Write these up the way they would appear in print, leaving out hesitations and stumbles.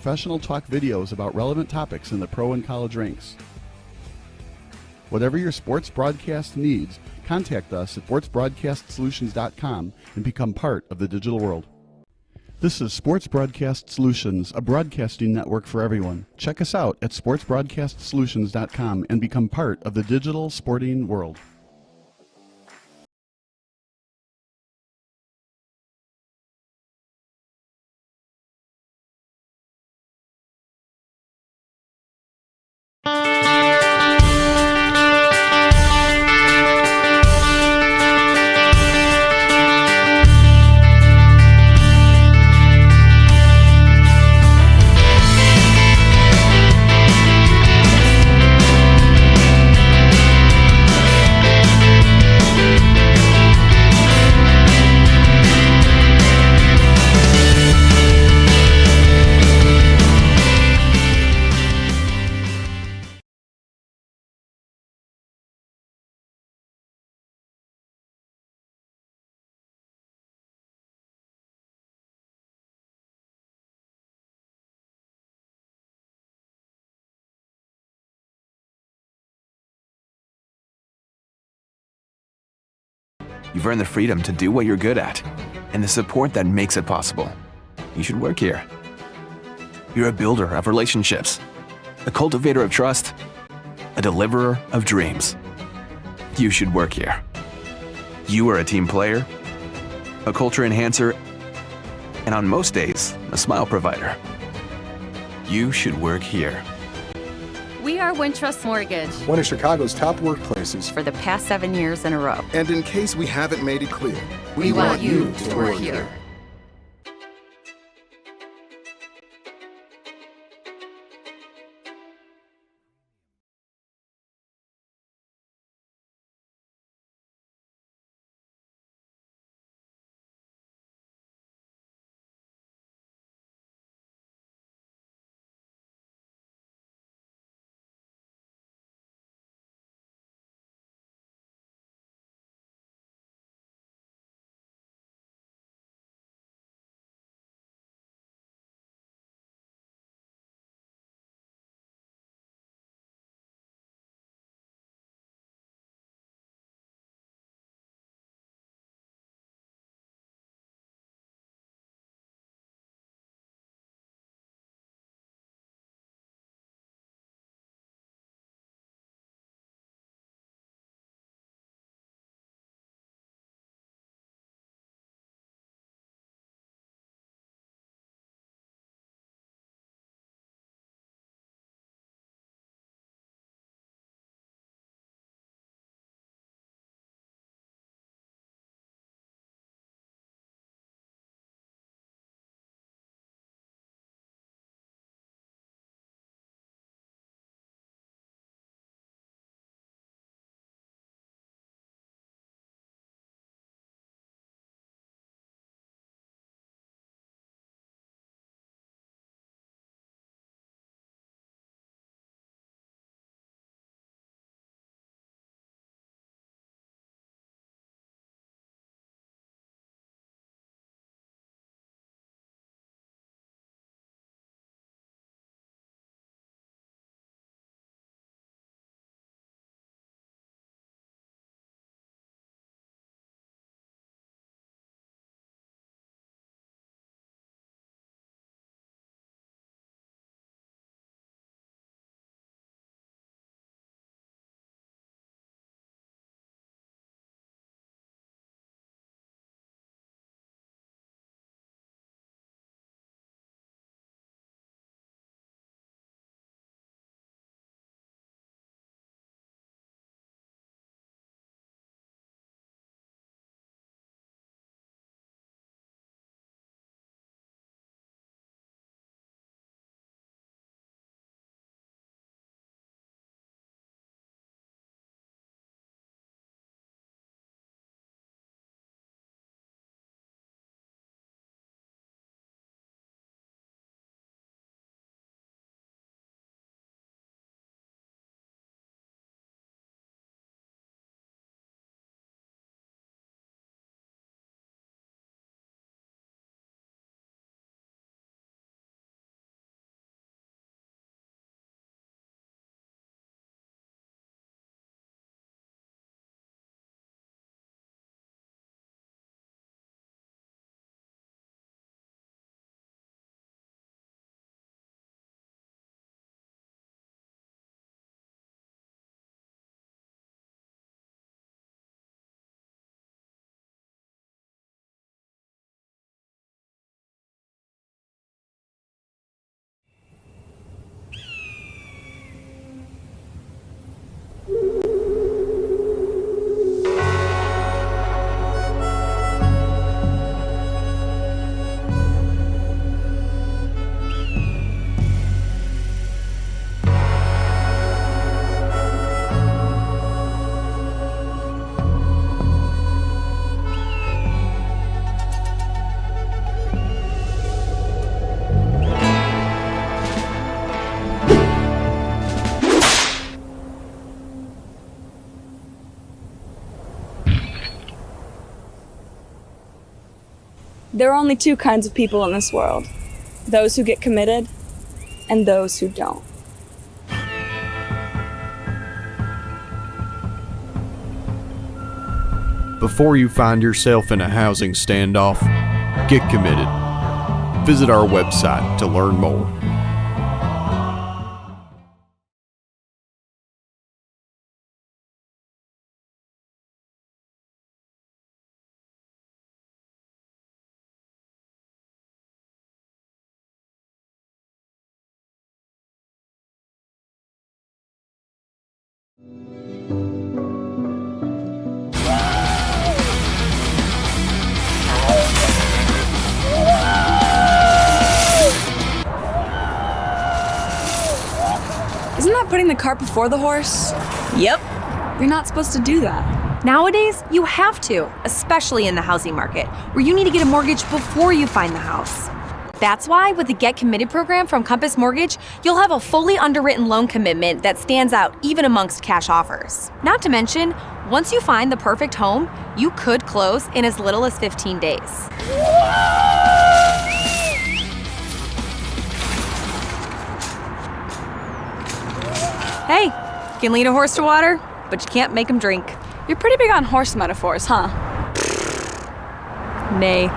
professional talk videos about relevant topics in the pro and college ranks. Whatever your sports broadcast needs, contact us at sportsbroadcastsolutions.com and become part of the digital world. This is Sports Broadcast Solutions, a broadcasting network for everyone. Check us out at sportsbroadcastsolutions.com and become part of the digital sporting world. You've earned the freedom to do what you're good at and the support that makes it possible. You should work here. You're a builder of relationships, a cultivator of trust, a deliverer of dreams. You should work here. You are a team player, a culture enhancer, and on most days, a smile provider. You should work here. We are Wintrust Mortgage One of Chicago's top workplaces. for the past 7 years in a row. And in case we haven't made it clear, We want you to work here. There are only two kinds of people in this world. Those who get committed and those who don't. Before you find yourself in a housing standoff, get committed. Visit our website to learn more. Isn't that putting the cart before the horse? Yep. You're not supposed to do that. Nowadays, you have to, especially in the housing market, where you need to get a mortgage before you find the house. That's why with the Get Committed program from Compass Mortgage, you'll have a fully underwritten loan commitment that stands out even amongst cash offers. Not to mention, once you find the perfect home, you could close in as little as 15 days. Hey, you can lead a horse to water, but you can't make him drink. You're pretty big on horse metaphors, huh? Nay.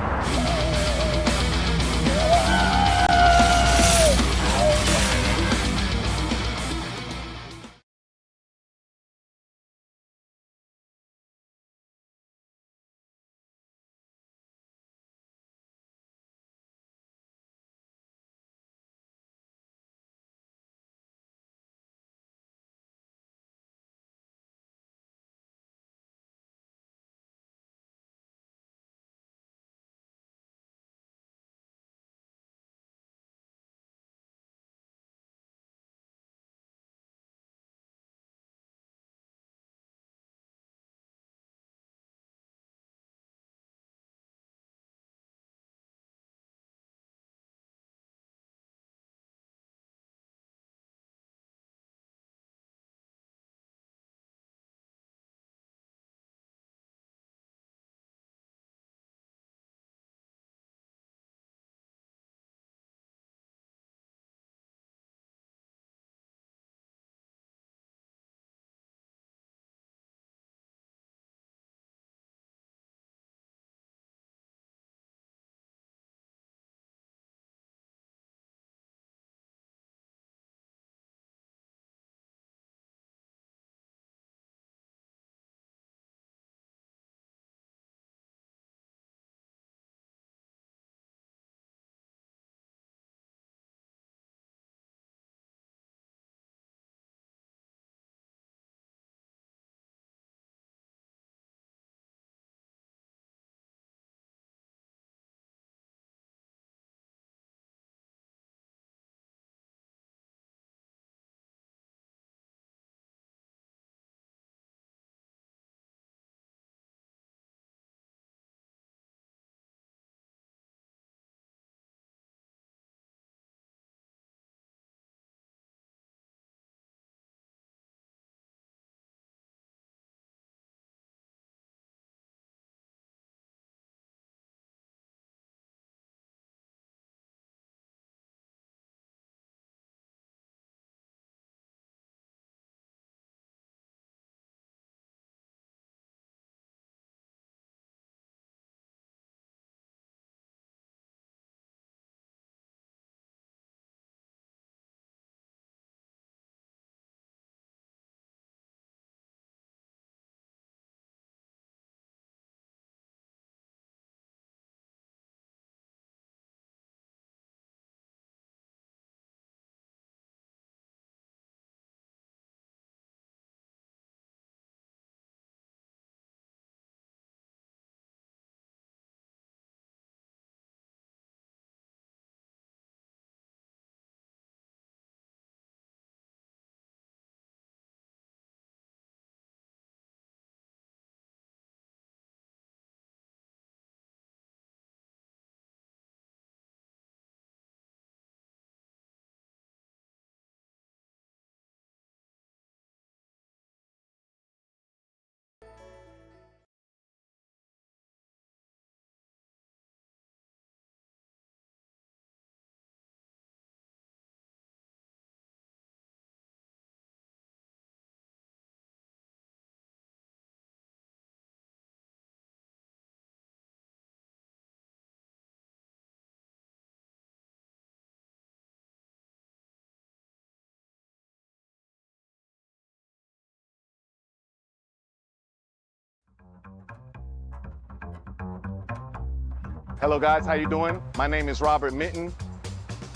Hello guys, how you doing? My name is Robert Mitten.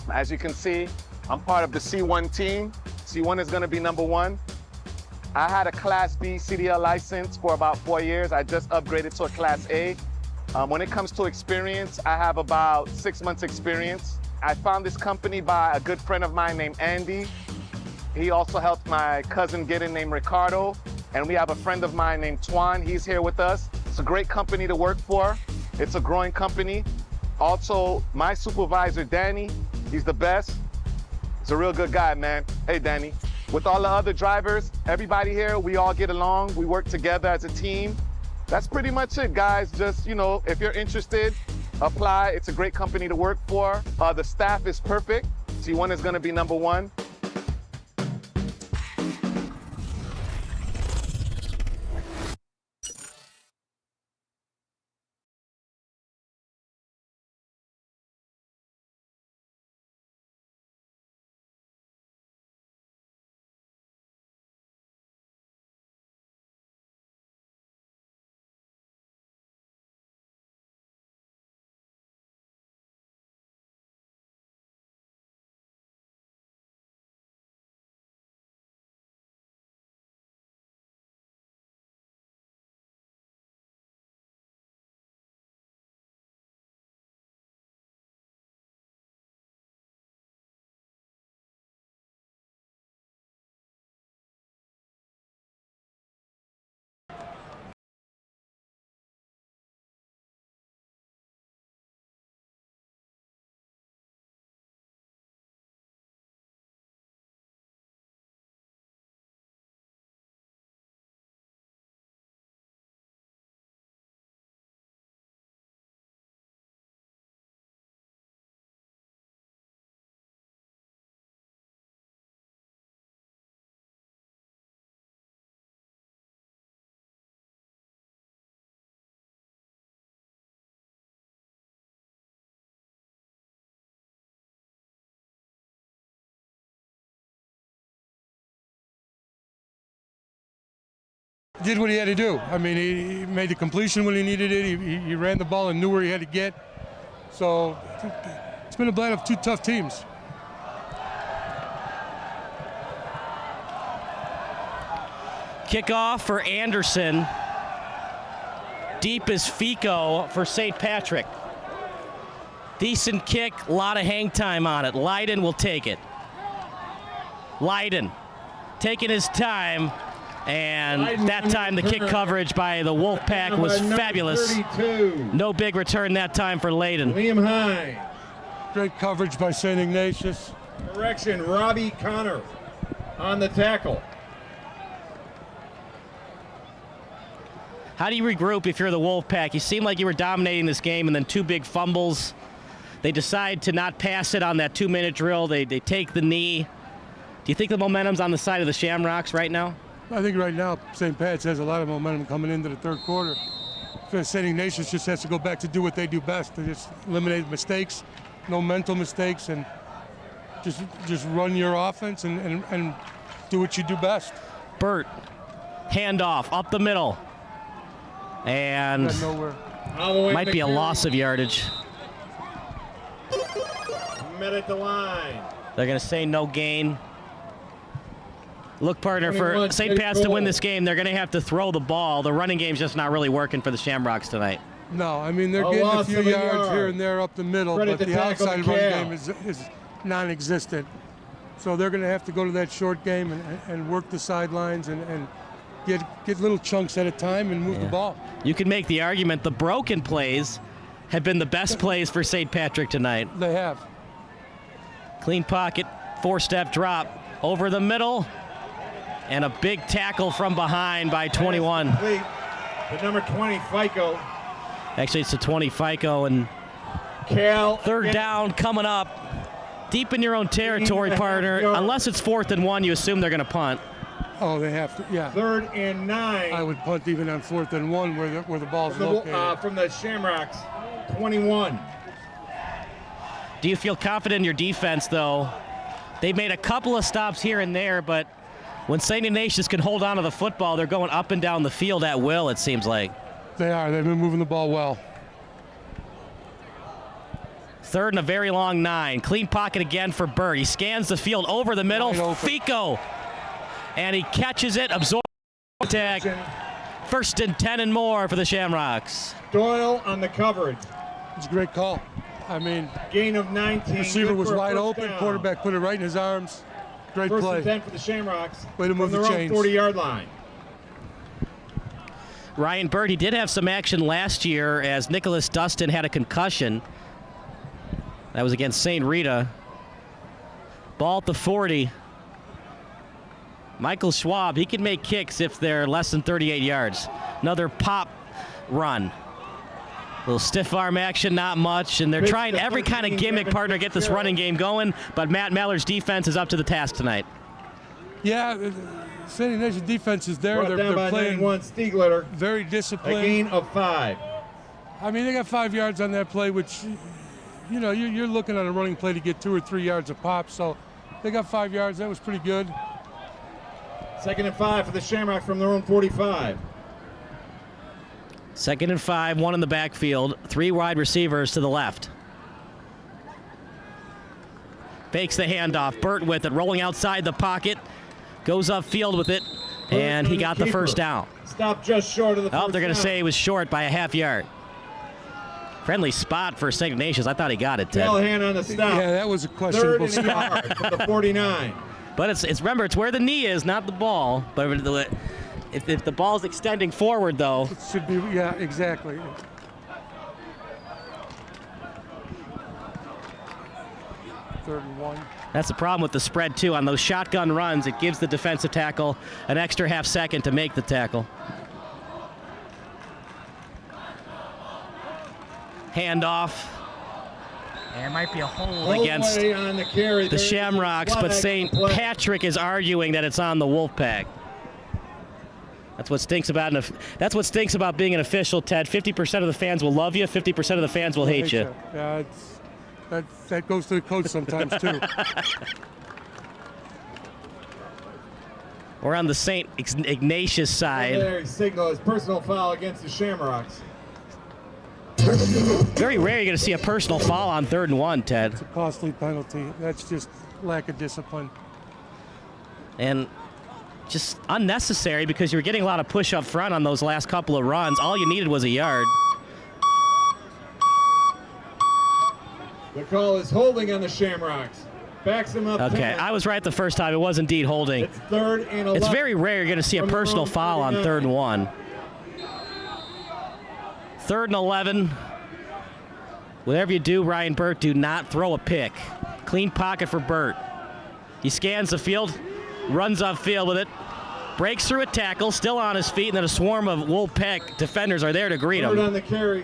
As you can see, I'm part of the C1 team. C1 is gonna be number 1. I had a Class B CDL license for about 4 years. I just upgraded to a Class A. When it comes to experience, I have about 6 months experience. I found this company by a good friend of mine named Andy. He also helped my cousin get in named Ricardo. And we have a friend of mine named Twan. He's here with us. It's a great company to work for. It's a growing company. Also, my supervisor, Danny, he's the best. He's a real good guy, man. Hey, Danny. With all the other drivers, everybody here, we all get along. We work together as a team. That's pretty much it, guys. Just, if you're interested, apply. It's a great company to work for. The staff is perfect. C1 is gonna be number 1. Did what he had to do. I mean, he made the completion when he needed it. He ran the ball and knew where he had to get. So it's been a battle of 2 tough teams. Kickoff for Anderson. Deep is Fico for St. Patrick. Decent kick, a lot of hang time on it. Leiden will take it. Leiden taking his time, and that time the kick coverage by the Wolfpack was fabulous. 32. No big return that time for Leiden. Liam Hine. Great coverage by St. Ignatius. Correction, Robbie Connor on the tackle. How do you regroup if you're the Wolfpack? You seem like you were dominating this game, and then 2 big fumbles. They decide to not pass it on that 2-minute drill. They take the knee. Do you think the momentum's on the side of the Shamrocks right now? I think right now St. Pat's has a lot of momentum coming into the 3rd quarter. St. Ignatius just has to go back to do what they do best. They just eliminate mistakes, no mental mistakes, and just run your offense and do what you do best. Burt, handoff up the middle. And might be a loss of yardage. Met at the line. They're going to say no gain. Look, partner, for St. Pat's to win this game, they're going to have to throw the ball. The running game's just not really working for the Shamrocks tonight. No, I mean, they're getting a few yards here and there up the middle, but the outside run game is non-existent. So they're going to have to go to that short game and work the sidelines and get little chunks at a time and move the ball. You can make the argument the broken plays have been the best plays for St. Patrick tonight. They have. Clean pocket, 4-step drop over the middle, and a big tackle from behind by 21. The number 20, Fico. Actually, it's the 20, Fico, and Cal. 3rd down coming up. Deep in your own territory, partner. Unless it's 4th and 1, you assume they're going to punt. Oh, they have to, yeah. 3rd and 9. I would punt even on 4th and 1 where the ball's located. From the Shamrocks, 21. Do you feel confident in your defense, though? They've made a couple of stops here and there, but when St. Ignatius can hold on to the football, they're going up and down the field at will, it seems like. They are. They've been moving the ball well. Third and a very long 9. Clean pocket again for Burt. He scans the field over the middle. Fico. And he catches it, absorbs tag. First and 10 and more for the Shamrocks. Doyle on the coverage. It's a great call. I mean, Gain of 19. receiver was wide open. Down. Quarterback put it right in his arms. Great First play. and 10 for the Shamrocks. Way to move from the their own chains. 40-yard line. Ryan Burt, he did have some action last year as Nicholas Dustin had a concussion. That was against St. Rita. Ball at the 40. Michael Schwab, he can make kicks if they're less than 38 yards. Another pop run. Little stiff arm action, not much, and they're trying every kind of gimmick, partner, to get this running game going, but Matt Meller's defense is up to the task tonight. Yeah, St. Ignatius defense is there. Brought down by They're playing 91, Stiegler. very A disciplined. gain of 5. I mean, they got 5 yards on that play, which, you know, you're looking at a running play to get 2 or 3 yards a pop, so they got 5 yards. That was pretty good. Second and 5 for the Shamrocks from their own 45. Second and 5, 1 in the backfield, 3 wide receivers to the left. Fakes the handoff. Burt with it, rolling outside the pocket, goes upfield with it, and he got the first down. Stop just short of the first Oh, they're going to down. say he was short by a half yard. Friendly spot for St. Ignatius. I thought he got it, Ted. Callahan on the stop. Yeah, that was a Third questionable and a spot. yard from the 49. But it's remember, it's where the knee is, not the ball. But if the ball's extending forward, though, It should be, yeah, exactly. Third and 1. that's the problem with the spread, too. On those shotgun runs, it gives the defensive tackle an extra half second to make the tackle. Handoff. And it might be a hold against Holdaway on the carry. the There's a Shamrocks, but flag St. on the play. Patrick is arguing that it's on the Wolfpack. That's what stinks about being an official, Ted. 50% of the fans will love you, 50% of the fans will hate you. Yeah, that goes to the coach sometimes, too. We're on the St. Ignatius side. Secondary signal is personal foul against the Shamrocks. Very rare you're going to see a personal foul on 3rd and 1, Ted. It's a costly penalty. That's just lack of discipline. And just unnecessary because you were getting a lot of push up front on those last couple of runs. All you needed was a yard. The call is holding on the Shamrocks. Backs him up. Okay, 10. I was right the first time. It was indeed holding. It's 3rd and 11. It's very rare you're going to see a From their personal own foul on 39. 3rd and 1. 3rd and 11. Whatever you do, Ryan Burt, do not throw a pick. Clean pocket for Burt. He scans the field, runs upfield with it, breaks through a tackle, still on his feet, and then a swarm of Wolfpack defenders are there to greet Third him. on the carry.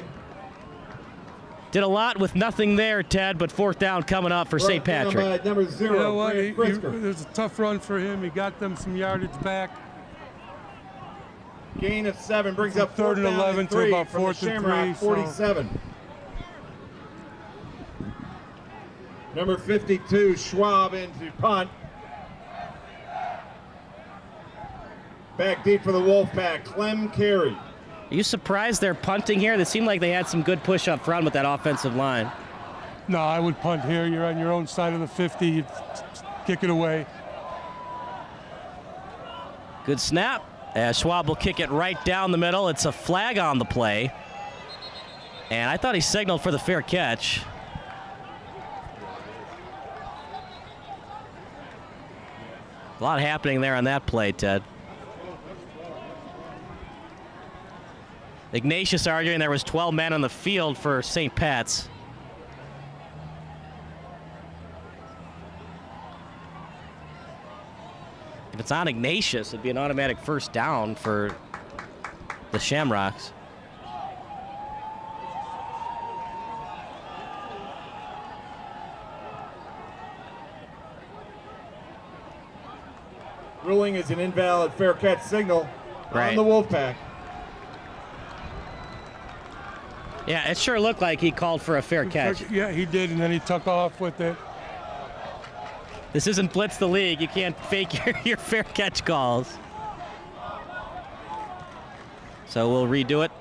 Did a lot with nothing there, Ted, but 4th down coming up for St. Brought down Patrick. by number 0, You know what? Grant Pritzker. It was a tough run for him. He got them some yardage back. Gain of 7 brings up 3rd and 11 to 3 about from the 4th and Shamrock 3. 47. Number 52, Schwab into punt. Back deep for the Wolfpack, Clem Carey. Are you surprised they're punting here? They seemed like they had some good push up front with that offensive line. No, I would punt here. You're on your own side of the 50. You kick it away. Good snap. Schwab will kick it right down the middle. It's a flag on the play. And I thought he signaled for the fair catch. A lot happening there on that play, Ted. Ignatius arguing there was 12 men on the field for St. Pat's. If it's on Ignatius, it'd be an automatic first down for the Shamrocks. Ruling is an invalid fair catch signal Right. on the Wolfpack. Yeah, it sure looked like he called for a fair catch. Yeah, he did, and then he took off with it. This isn't Blitz the League. You can't fake your fair catch calls. So we'll redo it.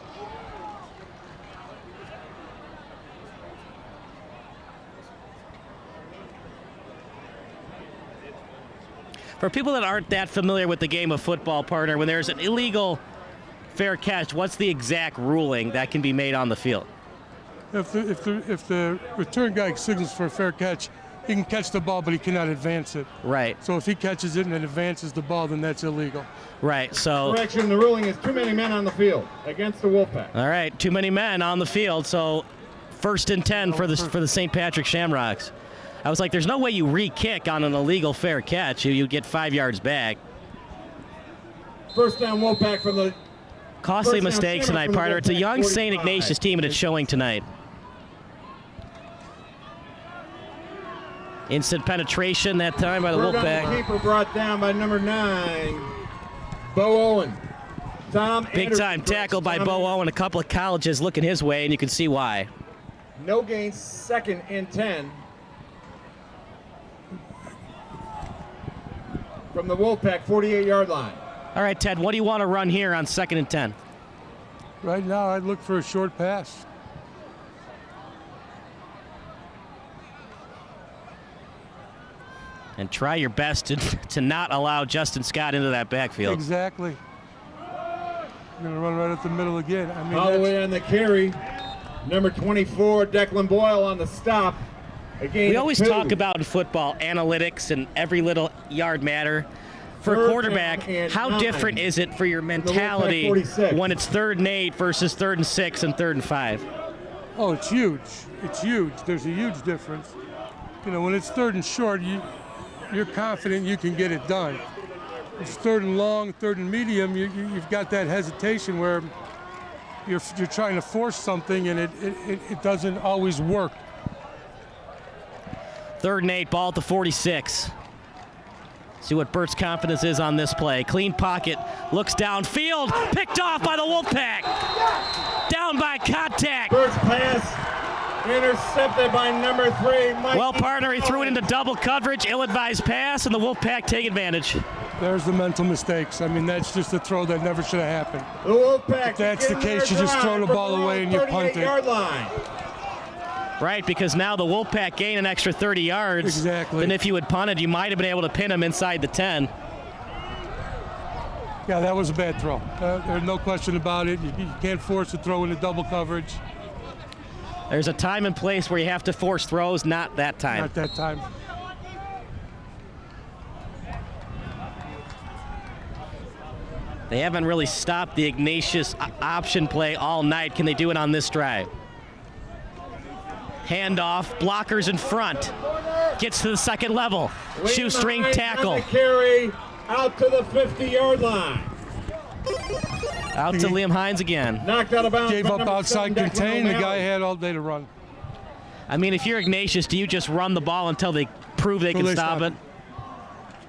For people that aren't that familiar with the game of football, partner, when there's an illegal fair catch, what's the exact ruling that can be made on the field? If the return guy signals for a fair catch, he can catch the ball, but he cannot advance it. Right. So if he catches it and then advances the ball, then that's illegal. Right, so... Correction, the ruling is too many men on the field against the Wolfpack. All right, too many men on the field, so 1st and 10 for the St. Patrick Shamrocks. I was like, there's no way you re-kick on an illegal fair catch. You get 5 yards back. First down Wolfpack from the... Costly mistakes tonight, partner. It's a young St. Ignatius team, and it's showing tonight. Instant penetration that time by the Wolfpack. Keeper brought down by number 9, Bo Owen. Big time tackle by Bo Owen. A couple of colleges looking his way, and you can see why. No gain, 2nd and 10. From the Wolfpack 48-yard line. All right, Ted, what do you want to run here on 2nd and 10? Right now, I'd look for a short pass. And try your best to not allow Justin Scott into that backfield. Exactly. You're going to run right up the middle again. I mean, all the way on the carry. Number 24, Declan Boyle on the stop. We always talk about in football analytics and every little yard matter. For a quarterback, how different is it for your mentality when it's 3rd and 8 versus 3rd and 6 and 3rd and 5? Oh, it's huge. It's huge. There's a huge difference. You know, when it's 3rd and short, you're confident you can get it done. It's 3rd and long, 3rd and medium, you've got that hesitation where you're trying to force something and it doesn't always work. 3rd and 8, ball at the 46. See what Bert's confidence is on this play. Clean pocket, looks downfield, picked off by the Wolfpack. Down by contact. Bert's pass intercepted by number 3, Mike. Well, partner, he threw it into double coverage, ill-advised pass, and the Wolfpack take advantage. There's the mental mistakes. I mean, that's just a throw that never should have happened. The Wolfpack. If that's the case, you just throw the ball away and you punt it. Line. Right, because now the Wolfpack gain an extra 30 yards. Exactly. And if you had punted, you might have been able to pin him inside the 10. Yeah, that was a bad throw. There's no question about it. You can't force a throw into double coverage. There's a time and place where you have to force throws, not that time. Not that time. They haven't really stopped the Ignatius option play all night. Can they do it on this drive? Handoff, blockers in front. Gets to the 2nd level. Shoestring tackle. Carry out to the 50-yard line. Out to Liam Hines again. Knocked out of bounds. Gave up outside contain. The guy had all day to run. I mean, if you're Ignatius, do you just run the ball until they prove they can stop it?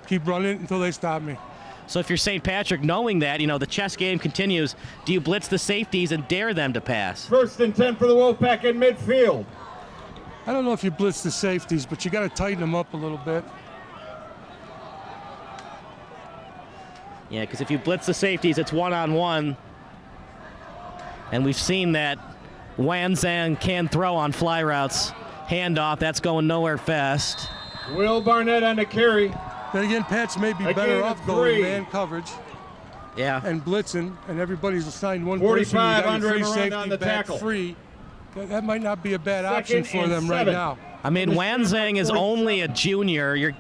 Keep running until they stop me. So if you're St. Patrick, knowing that, you know, the chess game continues, do you blitz the safeties and dare them to pass? 1st and 10 for the Wolfpack in midfield. I don't know if you blitz the safeties, but you got to tighten them up a little bit. Yeah, because if you blitz the safeties, it's one-on-one. And we've seen that Wanzan can throw on fly routes. Handoff, that's going nowhere fast. Will Barnett on the carry. Then again, Pats may be better off going man coverage. Yeah. And blitzing, and everybody's assigned one 45 person. You got under free him safety on the back tackle. Free. That might not be a bad option for them right now. I mean, Wanzang is only a junior.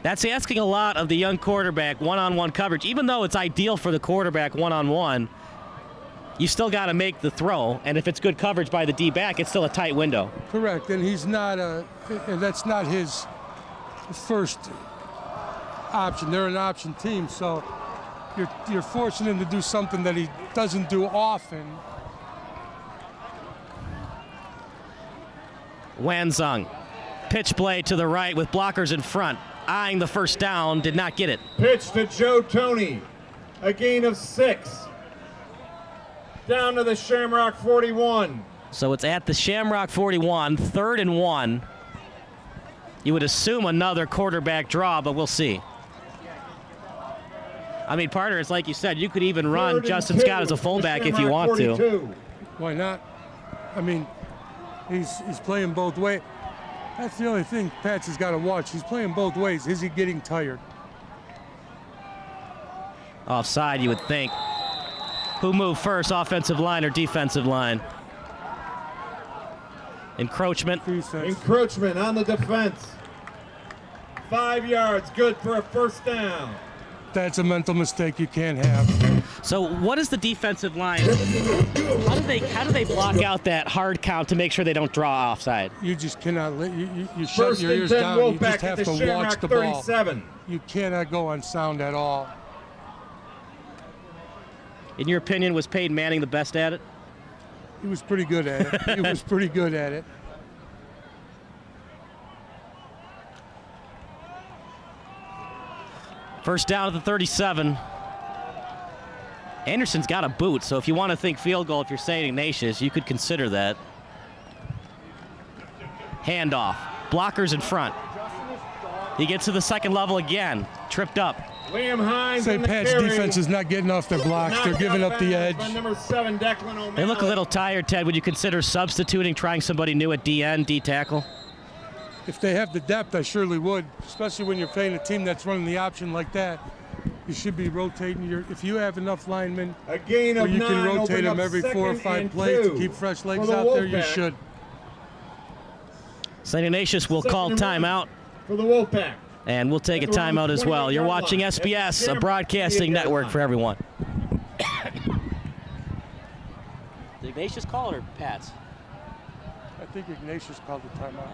That's asking a lot of the young quarterback, one-on-one coverage. Even though it's ideal for the quarterback one-on-one, you still got to make the throw. And if it's good coverage by the D-back, it's still a tight window. Correct, and he's not and that's not his first option. They're an option team, so you're forcing him to do something that he doesn't do often. Wanzang, pitch play to the right with blockers in front. Eyeing the first down, did not get it. Pitch to Joe Tony, a gain of 6. Down to the Shamrock 41. So it's at the Shamrock 41, 3rd and 1. You would assume another quarterback draw, but we'll see. I mean, partner, it's like you said, you could even run Justin Scott as a fullback if you want to. Why not? I mean, he's playing both ways. That's the only thing Pats has got to watch. He's playing both ways. Is he getting tired? Offside, you would think. Who moved first, offensive line or defensive line? Encroachment. Encroachment on the defense. 5 yards, good for a first down. That's a mental mistake you can't have. So what is the defensive line? How do they block out that hard count to make sure they don't draw offside? You just cannot let you shut your ears down. You just have to watch the ball. You cannot go on sound at all. In your opinion, was Peyton Manning the best at it? He was pretty good at it. He was pretty good at it. First down at the 37. Anderson's got a boot, so if you want to think field goal, if you're St. Ignatius, you could consider that. Handoff. Blockers in front. He gets to the second level again. Tripped up. Liam Hines. St. Pat's defense is not getting off their blocks. They're giving up the edge. Number 7, Declan O'Malley. They look a little tired, Ted. Would you consider substituting, trying somebody new at DN, D tackle? If they have the depth, I surely would, especially when you're playing a team that's running the option like that. You should be rotating if you have enough linemen a gain of where you 9, can rotate them every 4 or 5 plays to keep fresh legs out there, you should. St. Ignatius will call timeout. For the Wolfpack. And we'll take a timeout as well. You're watching SBS, a broadcasting network for everyone. Did Ignatius call it or Pat's? I think Ignatius called the timeout.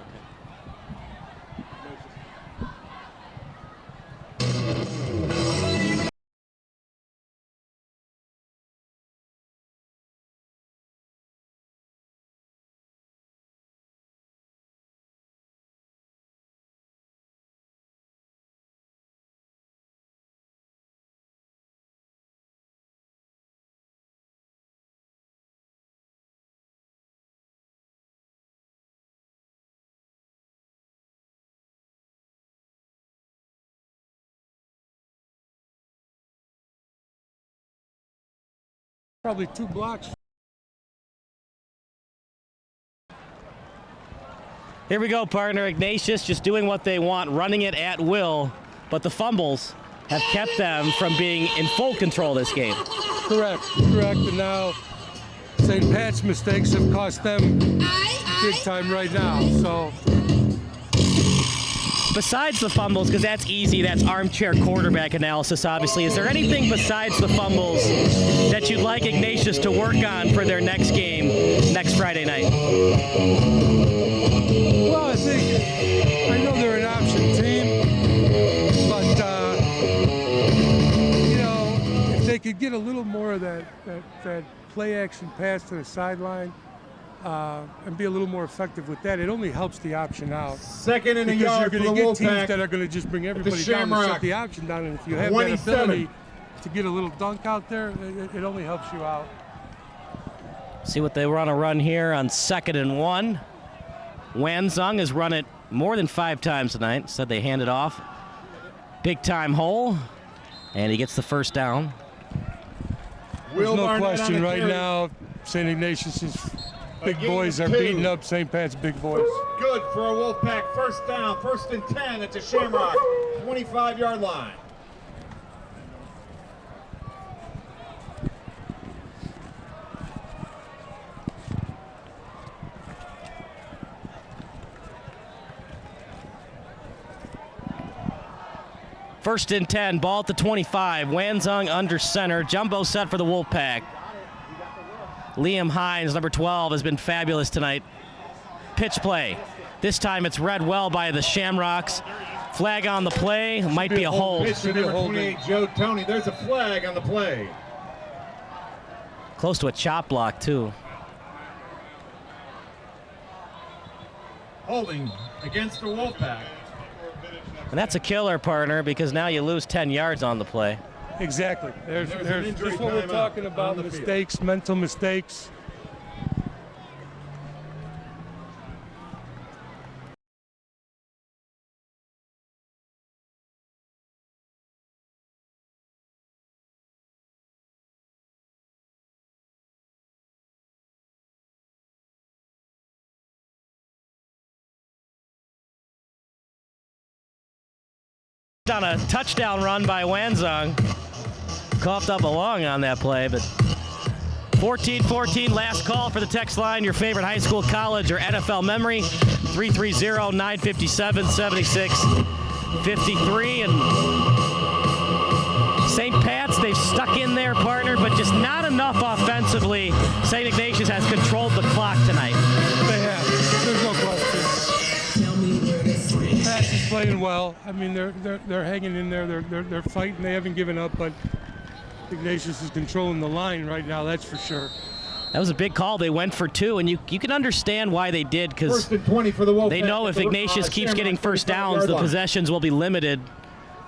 Probably 2 blocks. Here we go, partner. Ignatius just doing what they want, running it at will, but the fumbles have kept them from being in full control this game. Correct. And now St. Pat's mistakes have cost them big time right now. So besides the fumbles, because that's easy, that's armchair quarterback analysis, obviously, is there anything besides the fumbles that you'd like Ignatius to work on for their next game next Friday night? Well, I know they're an option team, but, if they could get a little more of that play action pass to the sideline, and be a little more effective with that, it only helps the option out. Second and a yard for the Wolfpack. Because you're going to get teams that are going to just bring everybody down and shut the option down, and if you have that ability to get a little dunk out there, it only helps you out. See what they want to run here on 2nd and 1. Wanzung has run it more than 5 times tonight. Said they hand it off. Big time hole, and he gets the first down. There's no question right now, St. Ignatius' big boys are beating up St. Pat's big boys. Good for a Wolfpack first down, 1st and 10 at the Shamrock 25-yard line. First and 10, ball at the 25. Wanzung under center. Jumbo set for the Wolfpack. Liam Hines, number 12, has been fabulous tonight. Pitch play. This time it's read well by the Shamrocks. Flag on the play. Might be a hold. Pitch to number 28, Joe Tony. There's a flag on the play. Close to a chop block, too. Holding against the Wolfpack. And that's a killer, partner, because now you lose 10 yards on the play. Exactly. There's just what we're talking about, mistakes, mental mistakes. On a touchdown run by Wanzung. coughed up a lung on that play, but 14-14, last call for the text line. Your favorite high school, college, or NFL memory, 330-957-7653. And St. Pat's, they've stuck in there, partner, but just not enough offensively. St. Ignatius has controlled the clock tonight. They have. There's no question. Pat's is playing well. I mean, they're hanging in there. They're fighting. They haven't given up, but Ignatius is controlling the line right now, that's for sure. That was a big call. They went for two, and you can understand why they did, because they know if Ignatius keeps getting first downs, the possessions will be limited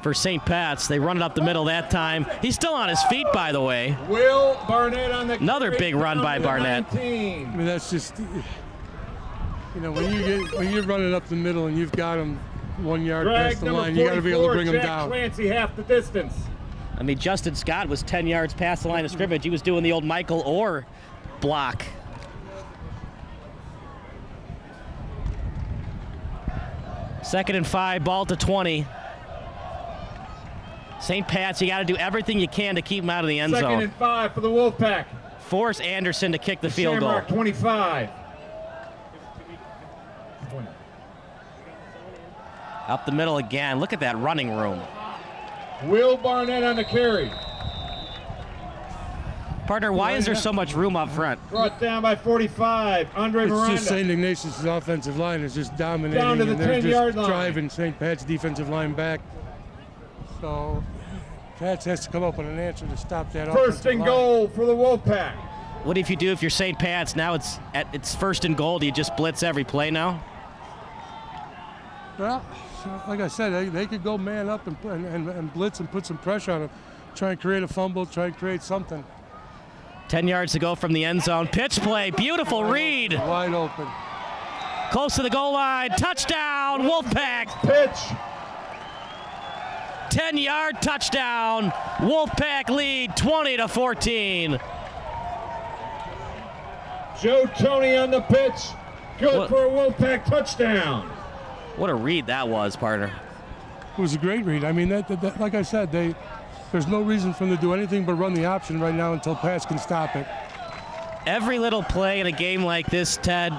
for St. Pat's. They run it up the middle that time. He's still on his feet, by the way. Will Barnett on the another big run by Barnett. 19. I mean, that's just, you know, when you're running up the middle and you've got him 1 yard past the line, you got to be able to bring him down. Clancy half the distance. I mean, Justin Scott was 10 yards past the line of scrimmage. He was doing the old Michael Orr block. Second and 5, ball to 20. St. Pat's, you got to do everything you can to keep him out of the end zone. Second and 5 for the Wolfpack. Force Anderson to kick the field goal. 25. Up the middle again. Look at that running room. Will Barnett on the carry. Partner, why is there so much room up front? Brought down by 45. Andre Miranda. It's just St. Ignatius' offensive line is just dominating. Down to the and they're 10-yard just line. driving St. Pat's defensive line back. So Pat's has to come up with an answer to stop that First and goal for the Wolfpack. What if you do if you're St. Pat's? Now it's first and goal. Do you just blitz every play now? Well, like I said, they could go man up and blitz and put some pressure on him. Try and create a fumble, try and create something. 10 yards to go from the end zone. Pitch play, beautiful read. Wide open. Close to the goal line, touchdown, Wolfpack. Pitch. 10-yard touchdown. Wolfpack lead 20-14. Joe Tony on the pitch. Good for a Wolfpack touchdown. What a read that was, partner. It was a great read. I mean, that like I said, there's no reason for them to do anything but run the option right now until Pat's can stop it. Every little play in a game like this, Ted,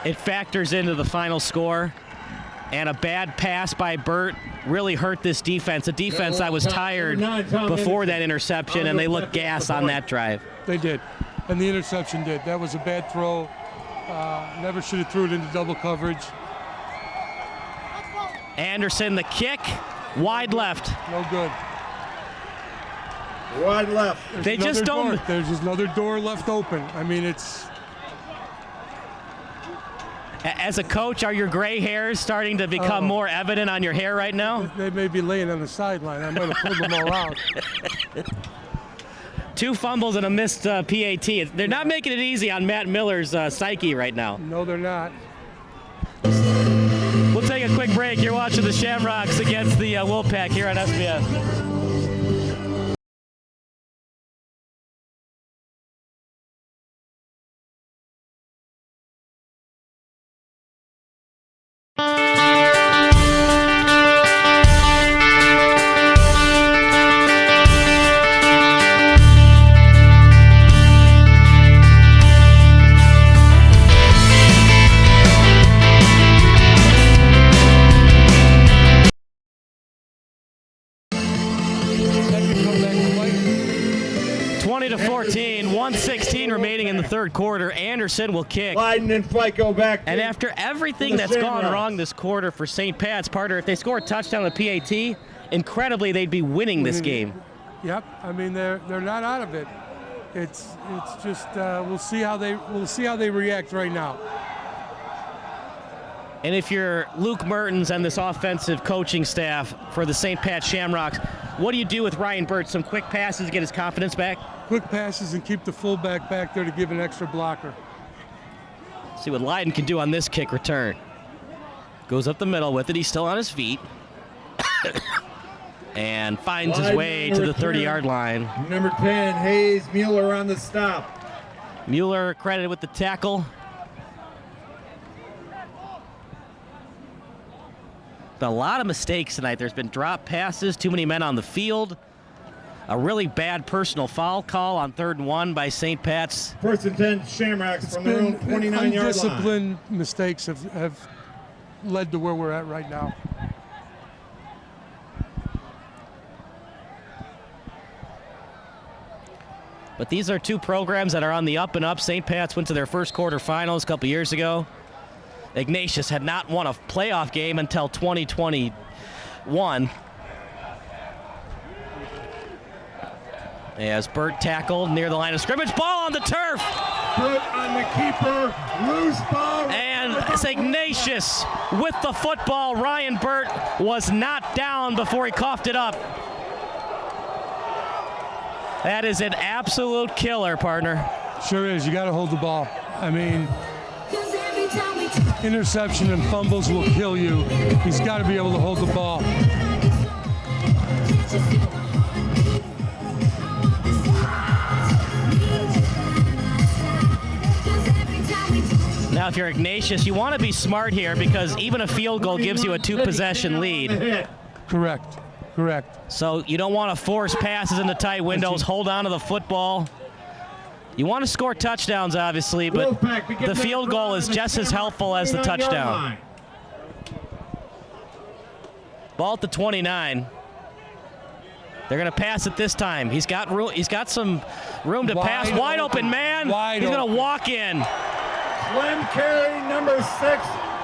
it factors into the final score. And a bad pass by Burt really hurt this defense. A defense that was tired before that interception, and they looked gas on that drive. They did, and the interception did. That was a bad throw. Never should have threw it into double coverage. Anderson, the kick, wide left. No good. Wide left. They just don't. There's just another door left open. I mean, it's. As a coach, are your gray hairs starting to become more evident on your hair right now? They may be laying on the sideline. I might have pulled them all out. 2 fumbles and a missed PAT. They're not making it easy on Matt Miller's psyche right now. No, they're not. We'll take a quick break. You're watching the Shamrocks against the Wolfpack here on SBS. To 14, 1:16 remaining in the third quarter. Anderson will kick. Biden and Flyco back. And after everything that's gone wrong this quarter for St. Pat's, partner, if they score a touchdown on the PAT, incredibly they'd be winning this game. Yep. I mean, they're not out of it. It's just we'll see how they react right now. And if you're Luke Mertens and this offensive coaching staff for the St. Pat Shamrocks, what do you do with Ryan Burt? Some quick passes to get his confidence back? Quick passes and keep the fullback back there to give an extra blocker. See what Lydon can do on this kick return. Goes up the middle with it. He's still on his feet. And finds his way to the 30-yard line. Number 10, Hayes Mueller on the stop. Mueller credited with the tackle. A lot of mistakes tonight. There's been drop passes, too many men on the field. A really bad personal foul call on 3rd and 1 by St. Pat's. 1st and 10 Shamrocks from their own 29-yard line. Undisciplined mistakes have led to where we're at right now. But these are two programs that are on the up and up. St. Pat's went to their first quarterfinals a couple years ago. Ignatius had not won a playoff game until 2021. As Burt tackled near the line of scrimmage, ball on the turf. Good on the keeper, loose ball. And Ignatius with the football. Ryan Burt was not down before he coughed it up. That is an absolute killer, partner. Sure is. You got to hold the ball. I mean, interception and fumbles will kill you. He's got to be able to hold the ball. Now, if you're Ignatius, you want to be smart here because even a field goal gives you a 2-possession lead. Correct. So you don't want to force passes into tight windows, hold on to the football. You want to score touchdowns, obviously, but the field goal is just as helpful as the touchdown. Ball at the 29. They're going to pass it this time. He's got room. He's got some room to pass. Wide open man. He's going to walk in. Slim carry number 6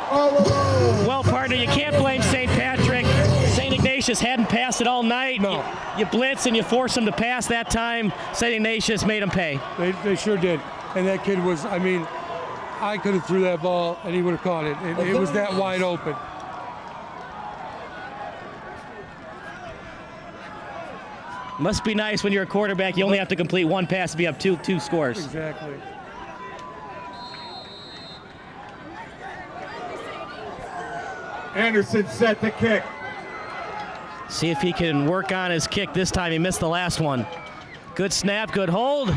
all alone. Well, partner, you can't blame St. Patrick. St. Ignatius hadn't passed it all night. No. You blitz and you force him to pass that time. St. Ignatius made him pay. They sure did. And that kid was, I mean, I could have threw that ball and he would have caught it. It was that wide open. Must be nice when you're a quarterback. You only have to complete one pass if you have two scores. Exactly. Anderson set the kick. See if he can work on his kick this time. He missed the last one. Good snap, good hold.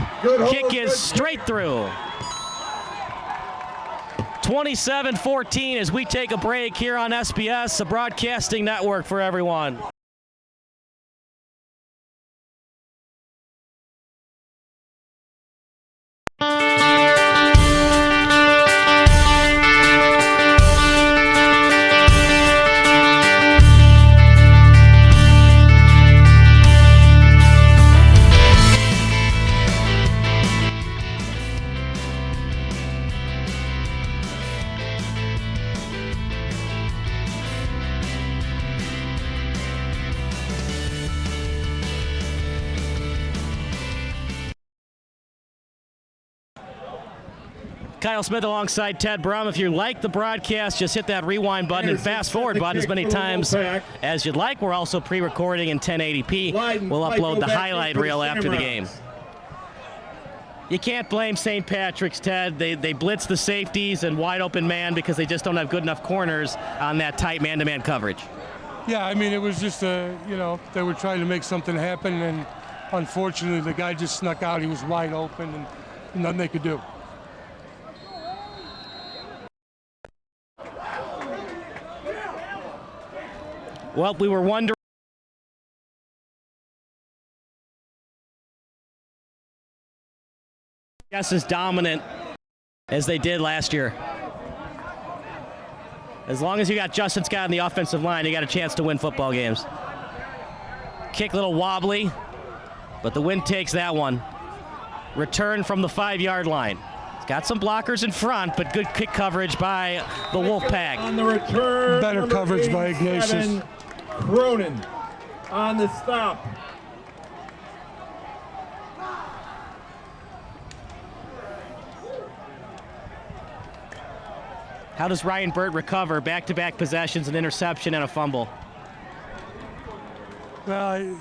Kick is straight through. 27-14 as we take a break here on SBS, the broadcasting network for everyone. Kyle Smith alongside Ted Brum. If you like the broadcast, just hit that rewind button and fast forward button as many times as you'd like. We're also pre-recording in 1080p. We'll upload the highlight reel after the game. You can't blame St. Patrick's, Ted. They blitz the safeties and wide open man because they just don't have good enough corners on that tight man-to-man coverage. Yeah, I mean, it was just they were trying to make something happen, and unfortunately the guy just snuck out. He was wide open and nothing they could do. Well, we were wondering. Yes, as dominant as they did last year. As long as you got Justin Scott on the offensive line, you got a chance to win football games. Kick a little wobbly, but the wind takes that one. Return from the 5-yard line. It's got some blockers in front, but good kick coverage by the Wolfpack. On the return, better coverage by Ignatius. Cronin on the stop. How does Ryan Burt recover back-to-back possessions, an interception, and a fumble? Well, I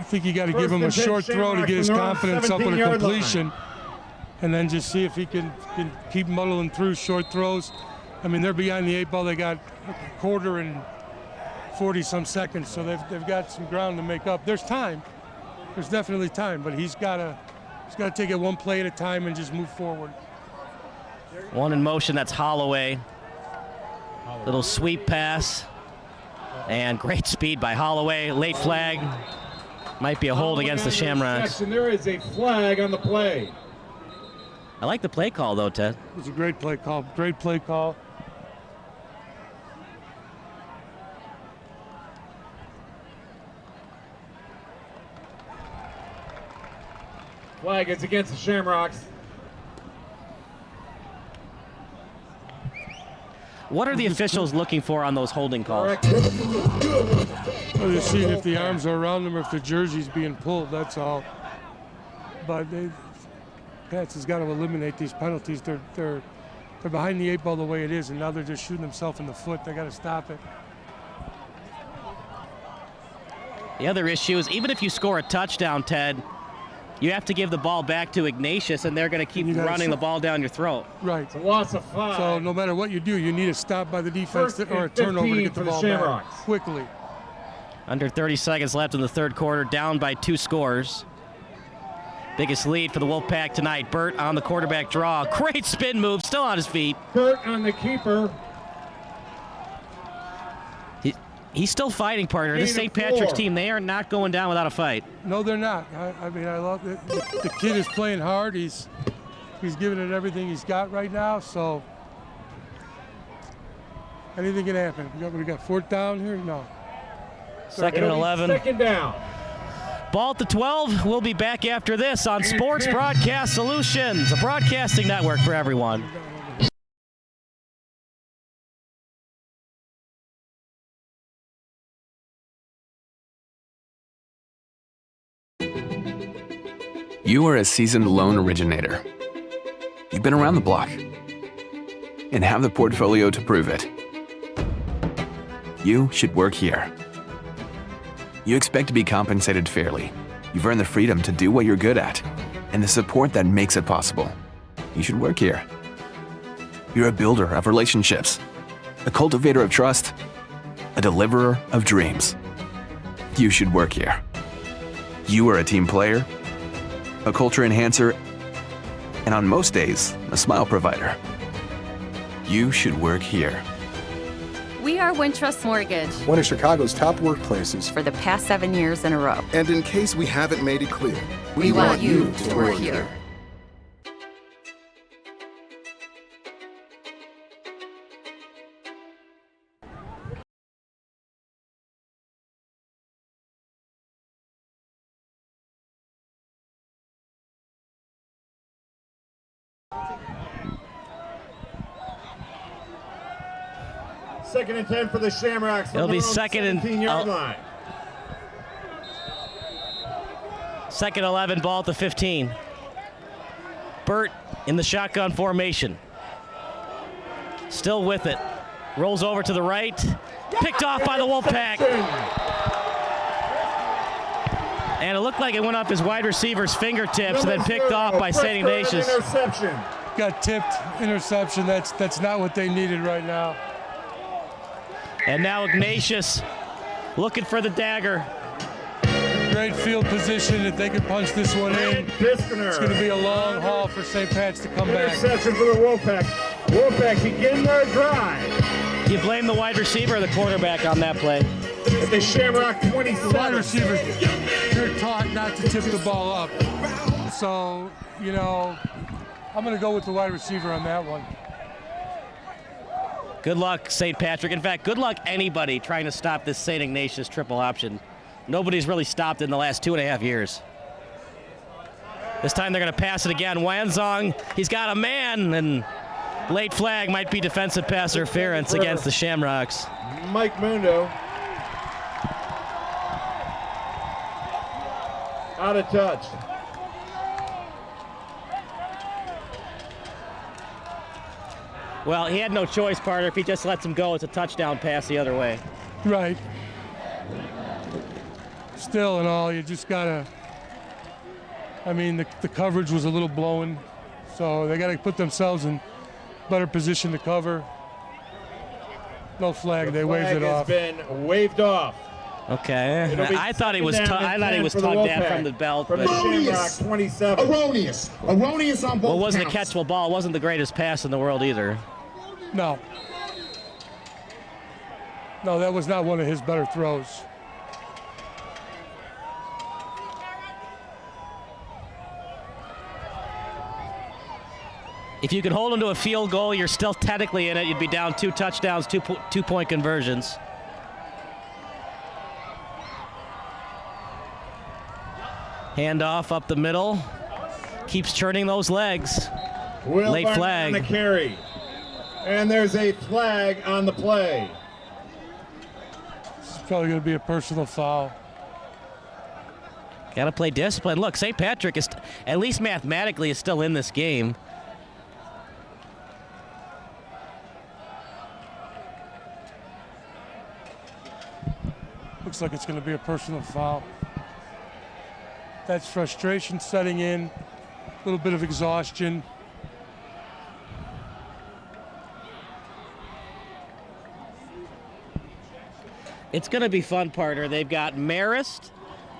think you got to give him a short throw to get his confidence up with a completion, and then just see if he can keep muddling through short throws. I mean, they're behind the 8 ball. They got a quarter and 40-some seconds, so they've got some ground to make up. There's time. There's definitely time, but he's got to take it one play at a time and just move forward. One in motion, that's Holloway. Little sweep pass. And great speed by Holloway. Late flag. Might be a hold against the Shamrocks. And there is a flag on the play. I like the play call, though, Ted. It was a great play call. Great play call. Flag is against the Shamrocks. What are the officials looking for on those holding calls? Well, they're seeing if the arms are around them or if the jersey's being pulled, that's all. But Pats has got to eliminate these penalties. They're behind the 8 ball the way it is, and now they're just shooting themselves in the foot. They got to stop it. The other issue is even if you score a touchdown, Ted, you have to give the ball back to Ignatius, and they're going to keep running the ball down your throat. Right. It's a loss of 5. So no matter what you do, you need a stop by the defense or a turnover to get the ball back quickly. Under 30 seconds left in the third quarter, down by 2 scores. Biggest lead for the Wolfpack tonight. Burt on the quarterback draw. Great spin move, still on his feet. Burt on the keeper. He's still fighting, partner. This St. Patrick's team, they are not going down without a fight. No, they're not. I mean, I love it. The kid is playing hard. He's giving it everything he's got right now. So anything can happen. We got 4th down here. No. Second and 11. Second down. Ball at the 12. We'll be back after this on Sports Broadcast Solutions, a broadcasting network for everyone. You are a seasoned loan originator. You've been around the block and have the portfolio to prove it. You should work here. You expect to be compensated fairly. You've earned the freedom to do what you're good at and the support that makes it possible. You should work here. You're a builder of relationships, a cultivator of trust, a deliverer of dreams. You should work here. You are a team player, a culture enhancer, and on most days, a smile provider. You should work here. We are Wintrust Mortgage One of Chicago's top workplaces. for the past 7 years in a row. And in case we haven't made it clear, We want you to work here. Second and 10 for the Shamrocks. It'll be second and 17-yard line. Second 11, ball at the 15. Burt in the shotgun formation. Still with it. Rolls over to the right. Picked off by the Wolfpack. And it looked like it went off his wide receiver's fingertips and then picked off by St. Ignatius. Interception. Got tipped. Interception. That's not what they needed right now. And now Ignatius looking for the dagger. Great field position. If they can punch this one in, Biskiner. it's going to be a long haul for St. Pat's to come back. Interception for the Wolfpack. Wolfpack begin their drive. Do you blame the wide receiver or the quarterback on that play? At the Shamrock 27. The wide receivers, they're taught not to tip the ball up. So, you know, I'm going to go with the wide receiver on that one. Good luck, St. Patrick. In fact, good luck anybody trying to stop this St. Ignatius triple option. Nobody's really stopped in the last 2.5 years. This time they're going to pass it again. Wanzong, he's got a man, and late flag might be defensive pass interference against the Shamrocks. Mike Mundo. Out of touch. Well, he had no choice, partner. If he just lets him go, it's a touchdown pass the other way. Right. Still and all, you just got to, I mean, the coverage was a little blown, so they got to put themselves in better position to cover. No flag, they waved it off. The flag has been waved off. Okay, I thought he was tugged at from the belt. From the Shamrock 27. Erroneous on both Well, it wasn't a counts. catchable ball. It wasn't the greatest pass in the world either. No. No, that was not one of his better throws. If you can hold them to a field goal, you're still technically in it. You'd be down 2 touchdowns, 2-point conversions. Handoff up the middle. Keeps churning those legs. Late flag. On the carry. And there's a flag on the play. It's probably going to be a personal foul. Got to play discipline. Look, St. Patrick is, at least mathematically, is still in this game. Looks like it's going to be a personal foul. That's frustration setting in, a little bit of exhaustion. It's going to be fun, partner. They've got Marist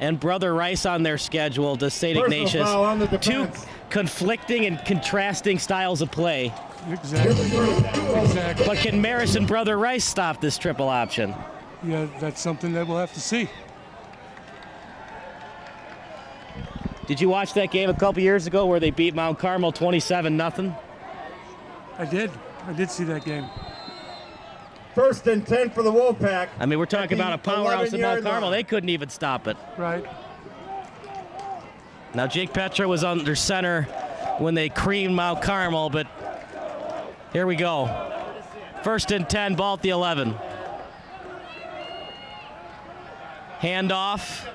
and Brother Rice on their schedule to St. Ignatius. Two conflicting and contrasting styles of play. Exactly. But can Marist and Brother Rice stop this triple option? Yeah, that's something that we'll have to see. Did you watch that game a couple years ago where they beat Mount Carmel 27-0? I did see that game. 1st and 10 for the Wolfpack. I mean, we're talking about a powerhouse at Mount Carmel. They couldn't even stop it. Right. Now, Jake Petra was under center when they creamed Mount Carmel, but here we go. 1st and 10, ball at the 11. Handoff.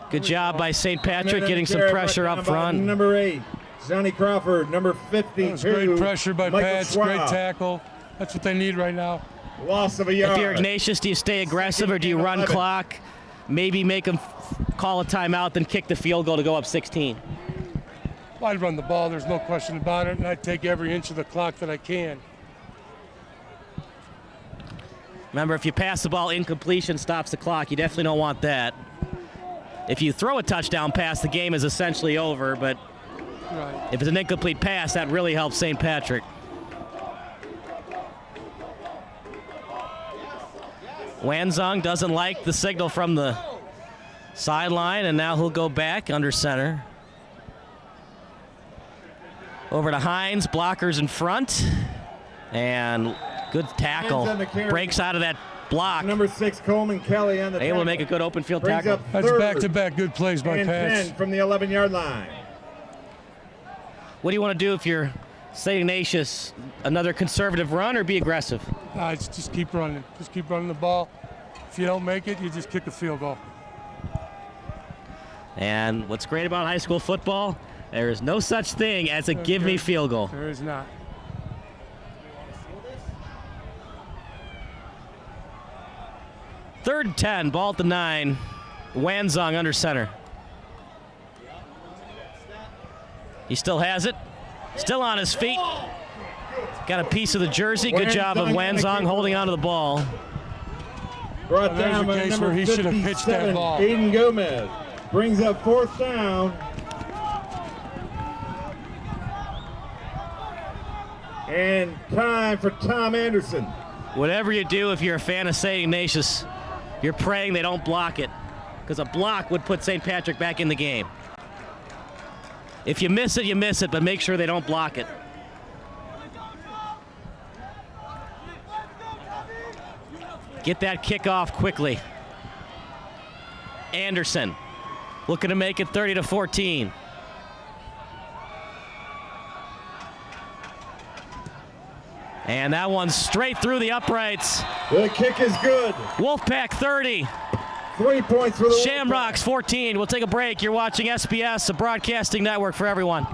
Good job by St. Patrick getting some pressure up front. Number 8, Johnny Crawford. Number 52. That great pressure by Michael Pats. Schwab. Great tackle. That's what they need right now. Loss of a yard. If you're Ignatius, do you stay aggressive or do you run clock? Maybe make them call a timeout, then kick the field goal to go up 16. Well, I'd run the ball. There's no question about it, and I'd take every inch of the clock that I can. Remember, if you pass the ball, incompletion stops the clock. You definitely don't want that. If you throw a touchdown pass, the game is essentially over, but right. If it's an incomplete pass, that really helps St. Patrick. Wanzong doesn't like the signal from the sideline, and now he'll go back under center. Over to Hines, blockers in front, and good tackle. Breaks out of that block. Number 6, Coleman Kelly on the Able tackle. to make a good open field Brings tackle. up That's 3rd back-to-back good plays by and Pats. 10 from the 11-yard line. What do you want to do if you're St. Ignatius? Another conservative run or be aggressive? It's just keep running. Just keep running the ball. If you don't make it, you just kick a field goal. And what's great about high school football, there is no such thing as a give-me field goal. There is not. Third and 10, ball at the 9. Wanzong under center. He still has it. Still on his feet. Got a piece of the jersey. Good job of Wanzong holding onto the ball. Brought Well, there's down a by case number where he should have pitched that 57, ball. Aiden Gomez. Brings up 4th down. And time for Tom Anderson. Whatever you do, if you're a fan of St. Ignatius, you're praying they don't block it, because a block would put St. Patrick back in the game. If you miss it, you miss it, but make sure they don't block it. Get that kickoff quickly. Anderson looking to make it 30-14. And that one's straight through the uprights. The kick is good. Wolfpack 30. 3 points for the Shamrocks 14. We'll take a break. You're watching SBS, a broadcasting network for everyone.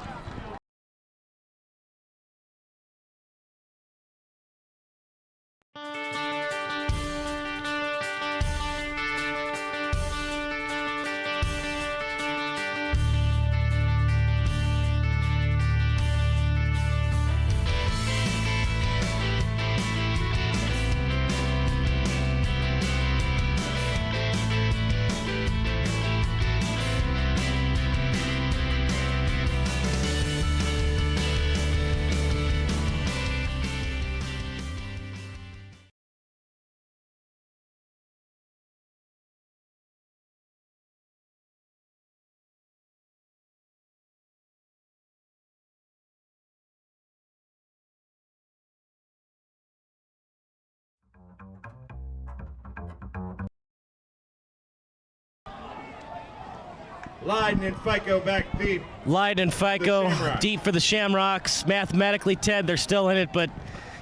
Leiden and FICO back deep. Leiden and FICO deep for the Shamrocks. Mathematically, Ted, they're still in it, but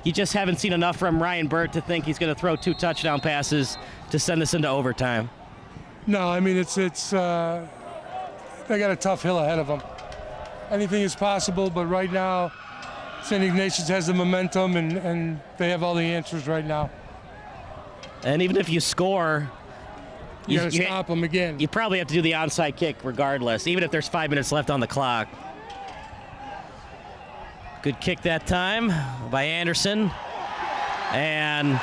you just haven't seen enough from Ryan Burt to think he's going to throw 2 touchdown passes to send this into overtime. No, I mean, it's they got a tough hill ahead of them. Anything is possible, but right now, St. Ignatius has the momentum, and they have all the answers right now. And even if you score, you got to stop them again. You probably have to do the onside kick regardless, even if there's 5 minutes left on the clock. Good kick that time by Anderson. And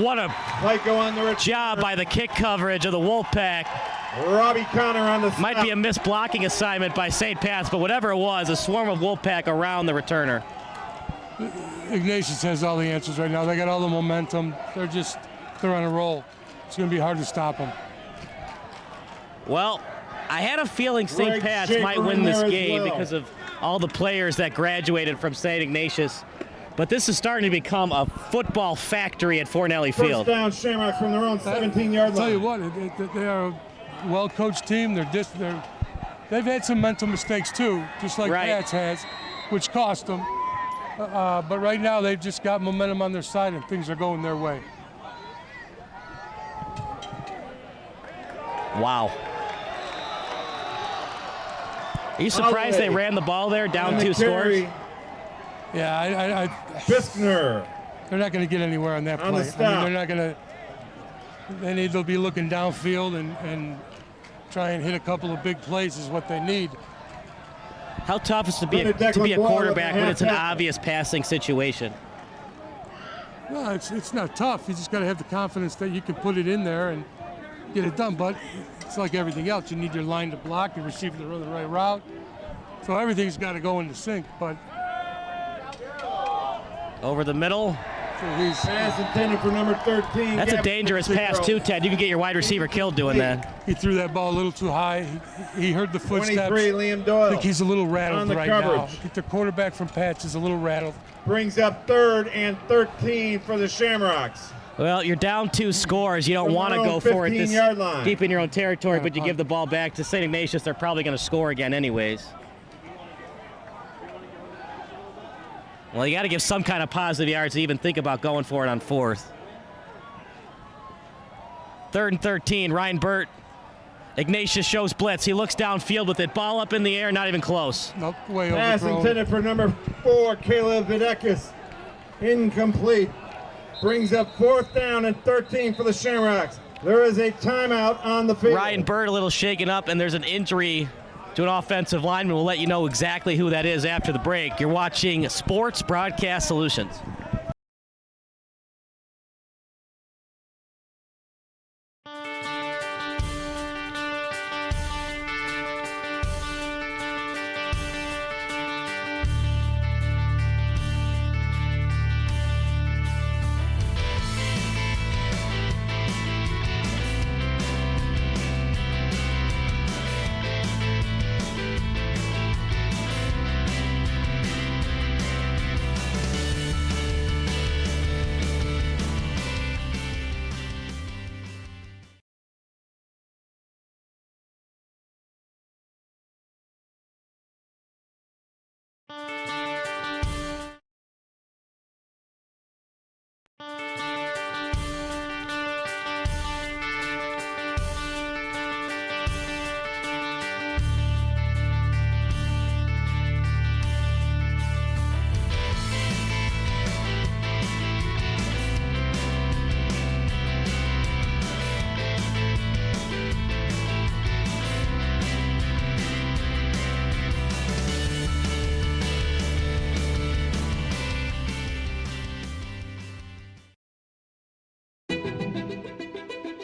what a job by the kick coverage of the Wolfpack. Robbie Connor on the Might be a missed blocking assignment by St. Pat's, but whatever it was, a swarm of Wolfpack around the returner. Ignatius has all the answers right now. They got all the momentum. They're on a roll. It's going to be hard to stop them. Well, I had a feeling St. Pat's might win this game because of all the players that graduated from St. Ignatius. But this is starting to become a football factory at Fornelli Field. First down, Shamrock from their own 17-yard line. I'll tell you what, they are a well-coached team. They've had some mental mistakes too, just like Pat's has, which cost them. But right now they've just got momentum on their side and things are going their way. Wow. Are you surprised they ran the ball there, down 2 scores? Yeah, Fiskner. They're not going to get anywhere on that play. I mean, they're not going to. They'll be looking downfield and try and hit a couple of big plays is what they need. How tough is it to be a quarterback when it's an obvious passing situation? No, it's not tough. You just got to have the confidence that you can put it in there and get it done. But it's like everything else. You need your line to block, your receiver to run the right route. So everything's got to go into sync. But over the middle. Pass intended for number 13. That's a dangerous pass too, Ted. You can get your wide receiver killed doing that. He threw that ball a little too high. He heard the footsteps. 23, Liam Doyle. I think he's a little rattled right now. Coverage. I think the quarterback from Pat's is a little rattled. Brings up 3rd and 13 for the Shamrocks. Well, you're down 2 scores. You don't want to go for it this deep in your own territory, but you give the ball back to St. Ignatius. They're probably going to score again anyways. Well, you got to give some kind of positive yards to even think about going for it on 4th. 3rd and 13, Ryan Burt. Ignatius shows blitz. He looks downfield with it. Ball up in the air, not even close. Nope, way Pass overthrown. intended for number 4, Caleb Videkis. Incomplete. Brings up 4th down and 13 for the Shamrocks. There is a timeout on the field. Ryan Burt a little shaken up, and there's an injury to an offensive lineman. We'll let you know exactly who that is after the break. You're watching Sports Broadcast Solutions.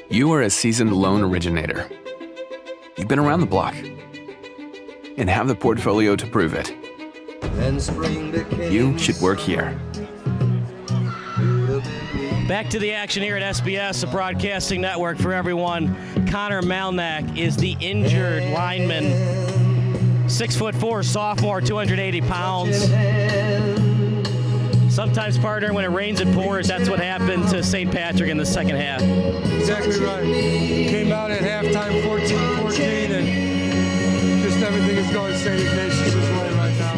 You are a seasoned loan originator. You've been around the block and have the portfolio to prove it. You should work here. Back to the action here at SBS, a broadcasting network for everyone. Connor Malnack is the injured lineman. 6'4", sophomore, 280 pounds. Sometimes, partner, when it rains and pours, that's what happened to St. Patrick in the second half. Exactly right. Came out at halftime 14-14, and Everything's going St. Ignatius' way right now.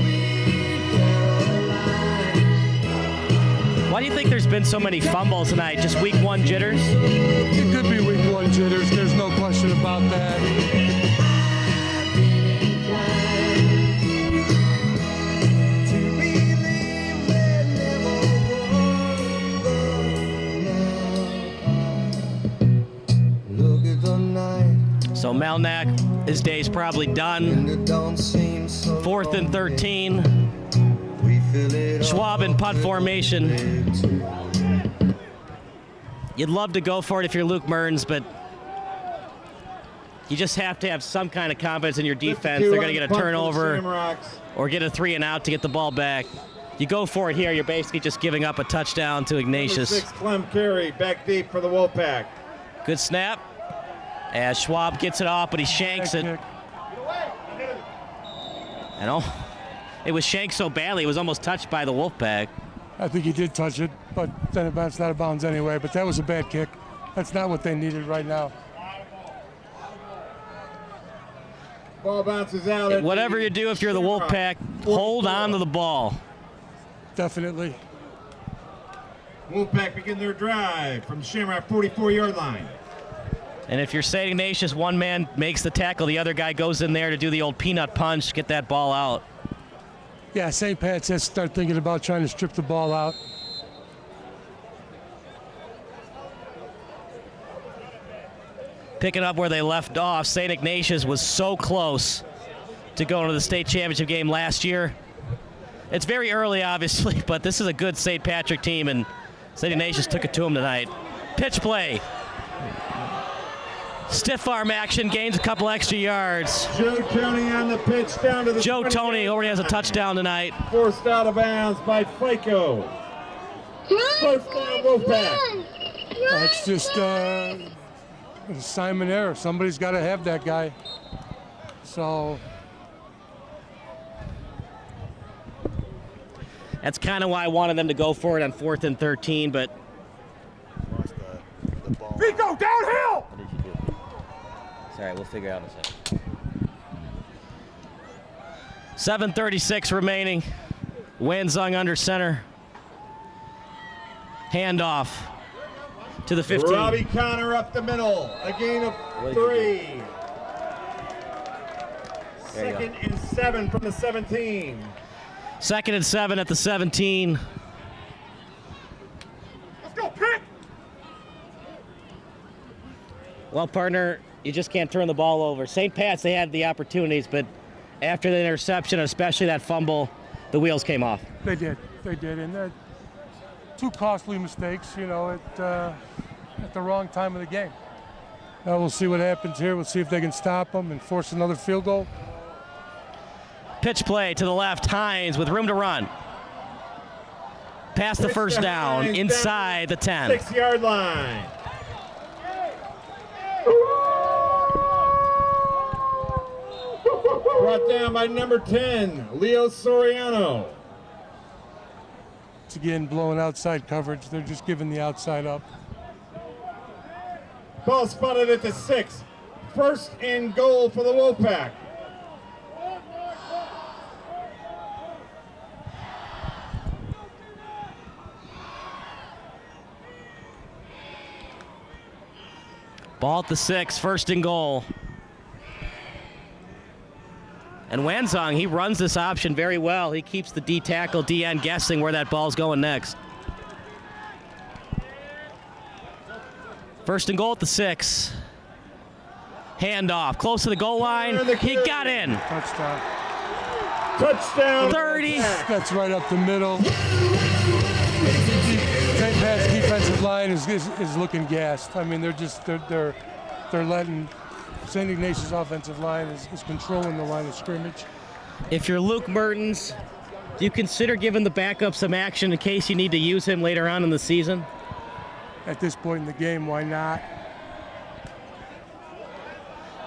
Why do you think there's been so many fumbles tonight? Just week one jitters? It could be week one jitters. There's no question about that. So Melnack, his day's probably done. 4th and 13. Schwab in punt formation. You'd love to go for it if you're Luke Mertens, but you just have to have some kind of confidence in your defense. They're going to get a turnover or get a 3 and out to get the ball back. You go for it here, you're basically just giving up a touchdown to Ignatius. 6 Clem Carey, back deep for the Wolfpack. Good snap. As Schwab gets it off, but he shanks it. I know. It was shanked so badly, it was almost touched by the Wolfpack. I think he did touch it, but then it's not out of bounds anyway. But that was a bad kick. That's not what they needed right now. Ball bounces out. Whatever you do if you're the Wolfpack, hold on to the ball. Definitely. Wolfpack begin their drive from Shamrock 44-yard line. And if you're St. Ignatius, one man makes the tackle, the other guy goes in there to do the old peanut punch, get that ball out. Yeah, St. Pat's has to start thinking about trying to strip the ball out. Picking up where they left off, St. Ignatius was so close to going to the state championship game last year. It's very early, obviously, but this is a good St. Patrick team, and St. Ignatius took it to him tonight. Pitch play. Stiff arm action, gains a couple extra yards. Joe Tony on the pitch down to the Joe Tony already has a touchdown tonight. Forced out of bounds by FICO. First down, Wolfpack. That's just an assignment error. Somebody's got to have that guy. So that's kind of why I wanted them to go for it on 4th and 13, but Rico, downhill! what did you do? It's all right, we'll figure it out in a second. 7:36 remaining. Wanzung under center. Handoff to the 15. Robbie Connor up the middle. A gain of 3. 2nd and 7 from the 17. 2nd and 7 at the 17. Let's go, pick! Well, partner, you just can't turn the ball over. St. Pat's, they had the opportunities, but after the interception, especially that fumble, the wheels came off. they did, and 2 costly mistakes, you know, at the wrong time of the game. Now we'll see what happens here. We'll see if they can stop them and force another field goal. Pitch play to the left, Hines with room to run. Past the first down, inside the 10. 6-yard line. Brought down by number 10, Leo Soriano. It's again blowing outside coverage. They're just giving the outside up. Ball spotted at the 6. 1st and goal for the Wolfpack. Ball at the 6, 1st and goal. And Wanzung, he runs this option very well. He keeps the D tackle, DN guessing where that ball's going next. 1st and goal at the 6. Handoff, close to the goal line. He got in. Touchdown. Touchdown. 30. That's right up the middle. St. Pat's defensive line is looking gassed. I mean, they're letting St. Ignatius' offensive line is controlling the line of scrimmage. If you're Luke Mertens, do you consider giving the backup some action in case you need to use him later on in the season? At this point in the game, why not?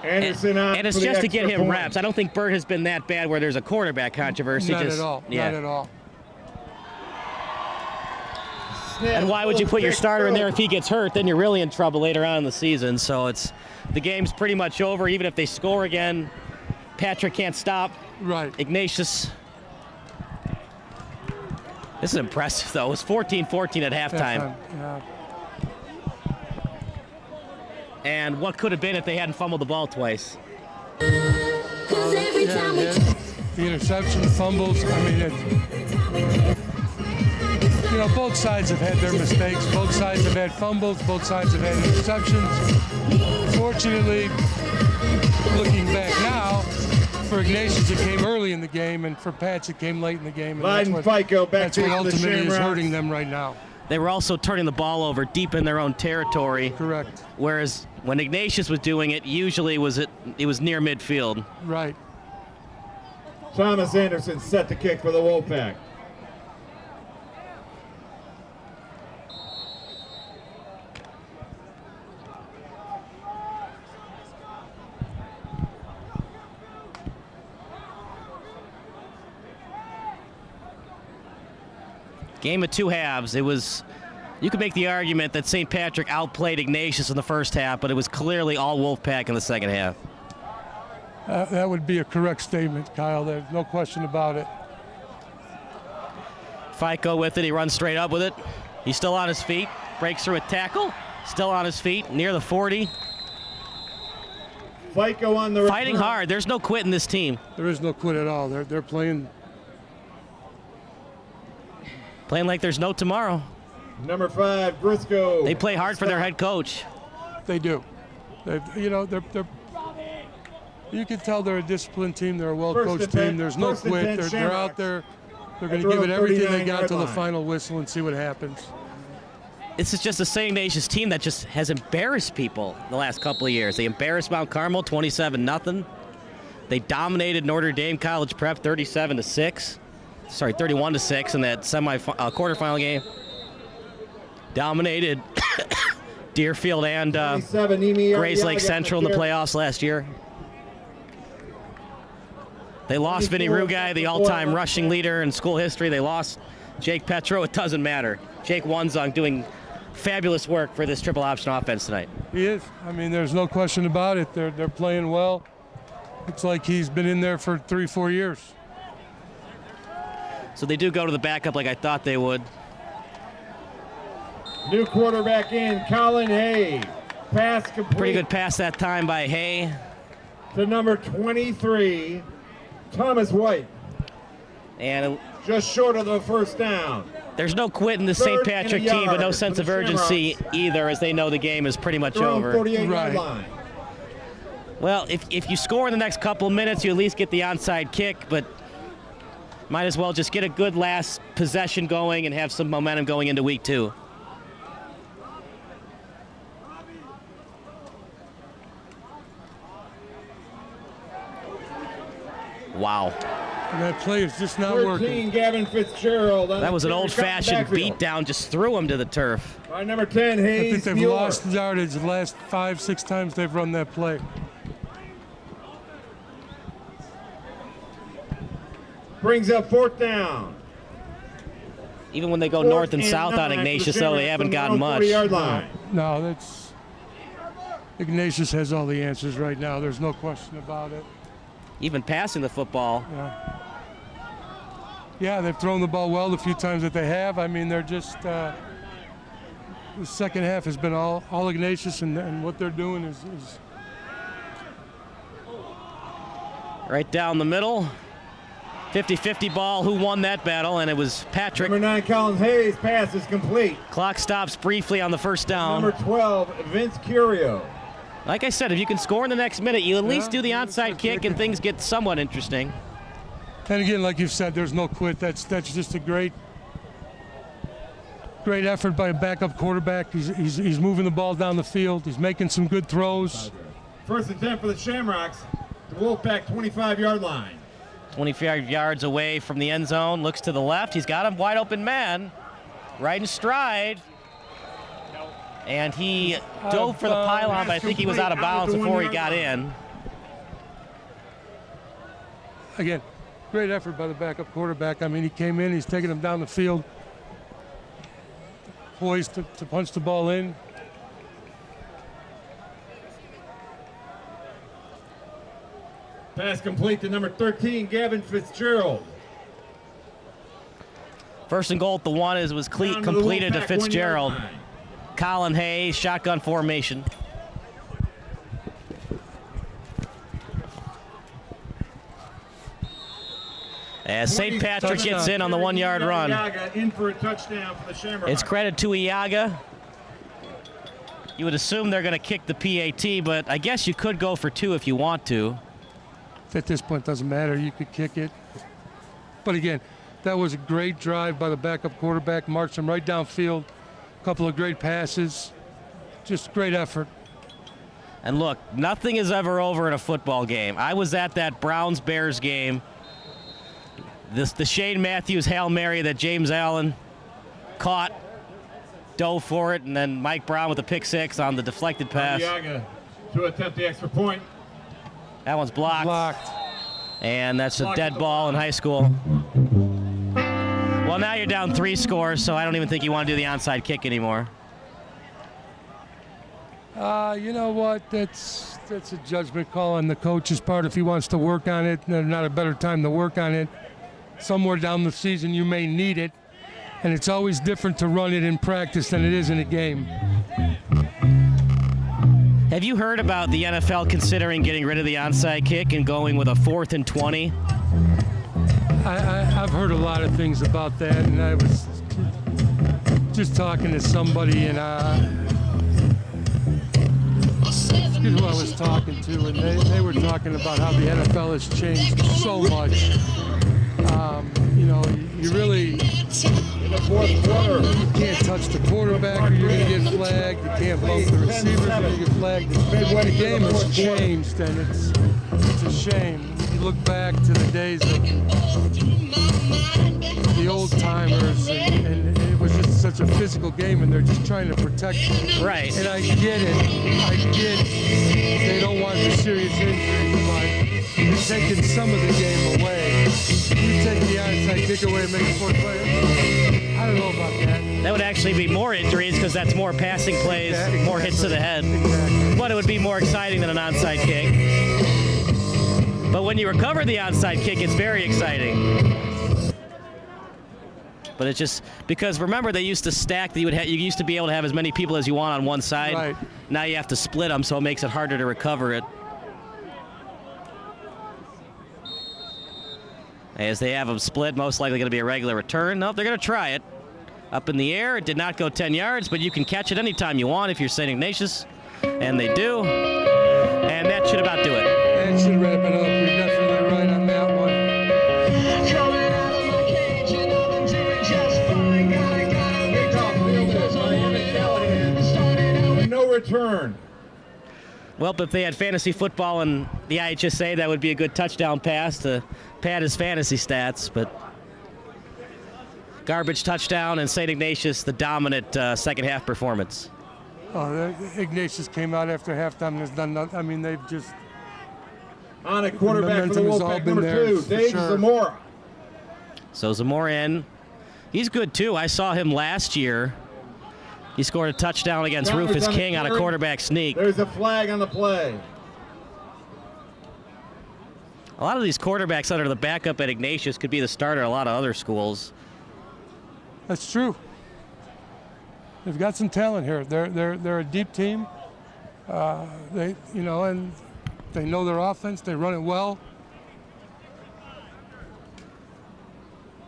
Anderson and it's just to get him reps. I don't think Burt has been that bad where there's a quarterback controversy. Not at all. Yeah. Not at all. And why would you put your starter in there if he gets hurt? Then you're really in trouble later on in the season. So the game's pretty much over. Even if they score again, Patrick can't stop. Right. Ignatius. This is impressive, though. It was 14-14 at halftime. Yeah. And what could have been if they hadn't fumbled the ball twice? The interception, fumbles. I mean, both sides have had their mistakes. Both sides have had fumbles. Both sides have had interceptions. Fortunately, looking back now, for Ignatius it came early in the game, and for Pats it came late in the game. Leiden FICO back to what the ultimately is Shamrocks. hurting them right now. They were also turning the ball over deep in their own territory. Correct. Whereas when Ignatius was doing it, usually it was near midfield. Right. Thomas Anderson set the kick for the Wolfpack. Game of two halves. You could make the argument that St. Patrick outplayed Ignatius in the first half, but it was clearly all Wolfpack in the second half. That would be a correct statement, Kyle. There's no question about it. FICO with it. He runs straight up with it. He's still on his feet. Breaks through a tackle. Still on his feet, near the 40. FICO on the fighting hard. There's no quit in this team. There is no quit at all. They're playing like there's no tomorrow. Number 5, Briscoe. They play hard for their head coach. They do. They're you can tell they're a disciplined team. They're a well-coached team. There's no quit. They're out there. They're going to give it everything they got till the final whistle and see what happens. This is just a St. Ignatius team that just has embarrassed people the last couple of years. They embarrassed Mount Carmel 27-0. They dominated Notre Dame College Prep 31-6 in that quarterfinal game. Dominated Deerfield and Grays Lake Central in the playoffs last year. They lost Vinny Rugai, the all-time rushing leader in school history. They lost Jake Petro. It doesn't matter. Jake Wanzong doing fabulous work for this triple option offense tonight. He is. I mean, there's no question about it. They're playing well. It's like he's been in there for 3-4 years. So they do go to the backup like I thought they would. New quarterback in, Colin Hay. Pass complete. Pretty good pass that time by Hay. To number 23, Thomas White. And just short of the first down. There's no quit in the St. Patrick team, but no sense of urgency either, as they know the game is pretty much over. 48-yard line. Well, if you score in the next couple of minutes, you at least get the onside kick, but might as well just get a good last possession going and have some momentum going into week 2. Wow. And that play is just not 13, working. Gavin Fitzgerald. That was an old-fashioned beatdown, just threw him to the turf. By number 10, Hayes. I think they've Mueller. lost yardage the last 5-6 times they've run that play. Brings up 4th down. Even when they go north and south on Ignatius, though, they haven't gotten much. No, that's Ignatius has all the answers right now. There's no question about it. Even passing the football. Yeah, they've thrown the ball well the few times that they have. I mean, they're just the second half has been all Ignatius, and what they're doing is right down the middle. 50-50 ball. Who won that battle? And it was Patrick. Number 9, Colin Hayes. Pass is complete. Clock stops briefly on the first down. Number 12, Vince Curio. Like I said, if you can score in the next minute, you at least do the onside kick and things get somewhat interesting. And again, like you've said, there's no quit. That's just a great effort by a backup quarterback. He's moving the ball down the field. He's making some good throws. 1st and 10 for the Shamrocks. The Wolfpack 25-yard line. 25 yards away from the end zone. Looks to the left. He's got a wide open man. Right in stride. And he dove for the pylon, but I think he was out of bounds before he got in. Again, great effort by the backup quarterback. I mean, he came in, he's taking him down the field, poised to punch the ball in. Pass complete to number 13, Gavin Fitzgerald. First and goal at the 1 was completed to Fitzgerald. Colin Hayes, shotgun formation. As St. Patrick gets in on the 1-yard run. In for a touchdown for the Shamrocks. It's credit to Iaga. You would assume they're going to kick the PAT, but I guess you could go for 2 if you want to. At this point, doesn't matter. You could kick it. But again, that was a great drive by the backup quarterback. Marched him right downfield. A couple of great passes. Just great effort. And look, nothing is ever over in a football game. I was at that Browns-Bears game. The Shane Matthews Hail Mary that James Allen caught, dove for it, and then Mike Brown with a pick 6 on the deflected pass. Iaga to attempt the extra point. That one's blocked. And that's a dead ball in high school. Well, now you're down 3 scores, so I don't even think you want to do the onside kick anymore. You know what? That's a judgment call on the coach's part. If he wants to work on it, there's not a better time to work on it. Somewhere down the season you may need it, and it's always different to run it in practice than it is in a game. Have you heard about the NFL considering getting rid of the onside kick and going with a 4th and 20? I've heard a lot of things about that, and I was just talking to somebody, and forget who I was talking to, and they were talking about how the NFL has changed so much. You know, you really, in the fourth quarter, you can't touch the quarterback or you're going to get flagged. You can't bump the receivers or you're going to get flagged. The game has changed, and it's a shame. You look back to the days of the old timers, and it was just such a physical game, and they're just trying to protect you. Right. And I get it. They don't want the serious injuries, but you're taking some of the game away. You take the onside kick away and make it 4 plays. I don't know about that. That would actually be more injuries because that's more passing plays, more hits to the head. Exactly. But it would be more exciting than an onside kick. But when you recover the onside kick, it's very exciting. But it's just because remember they used to stack. You used to be able to have as many people as you want on one side. Right. Now you have to split them, so it makes it harder to recover it. As they have them split, most likely going to be a regular return. Nope, they're going to try it. Up in the air, it did not go 10 yards, but you can catch it anytime you want if you're St. Ignatius, and they do. And that should about do it. That should wrap it up. You're definitely right on that one. No return. Well, if they had fantasy football in the IHSA, that would be a good touchdown pass to pad his fantasy stats. But garbage touchdown, and St. Ignatius, the dominant second half performance. Oh, Ignatius came out after halftime and has done nothing. I mean, they've just... On a quarterback for the Wolfpack, number 2, Dave Zamora. So Zamora in. He's good, too. I saw him last year. He scored a touchdown against Rufus King on a quarterback sneak. There's a flag on the play. A lot of these quarterbacks under the backup at Ignatius could be the starter at a lot of other schools. That's true. They've got some talent here. They're a deep team. And they know their offense. They run it well.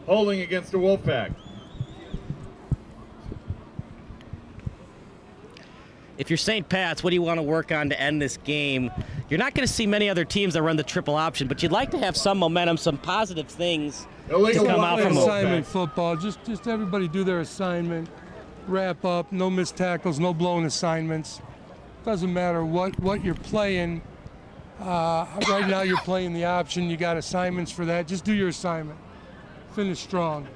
Holding against the Wolfpack. If you're St. Pat's, what do you want to work on to end this game? You're not going to see many other teams that run the triple option, but you'd like to have some momentum, some positive things to come out from assignment football. Just everybody do their assignment, wrap up, no missed tackles, no blown assignments. Doesn't matter what you're playing. Right now you're playing the option. You got assignments for that. Just do your assignment. Finish strong.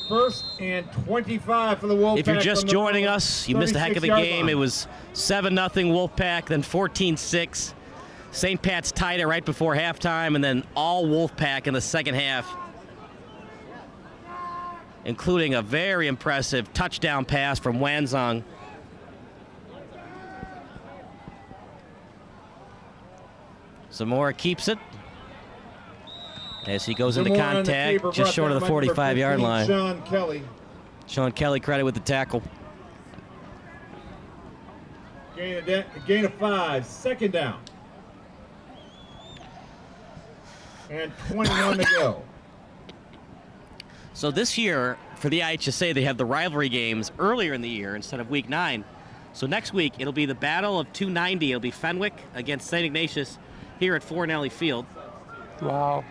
First and 25 for the Wolfpack. If you're just joining us, you missed a heck of a game. It was 7-0 Wolfpack, then 14-6. St. Pat's tied it right before halftime, and then all Wolfpack in the second half, including a very impressive touchdown pass from Wanzong. Zamora keeps it as he goes into Zamora on the contact keeper, just short of the brought down by number 45-yard 15, line. Sean Kelly. Sean Kelly credit with the tackle. Gain of 5, second down. And 21 to go. So this year, for the IHSA, they have the rivalry games earlier in the year instead of week 9. So next week, it'll be the Battle of 290. It'll be Fenwick against St. Ignatius here at Fornelli Field. Wow.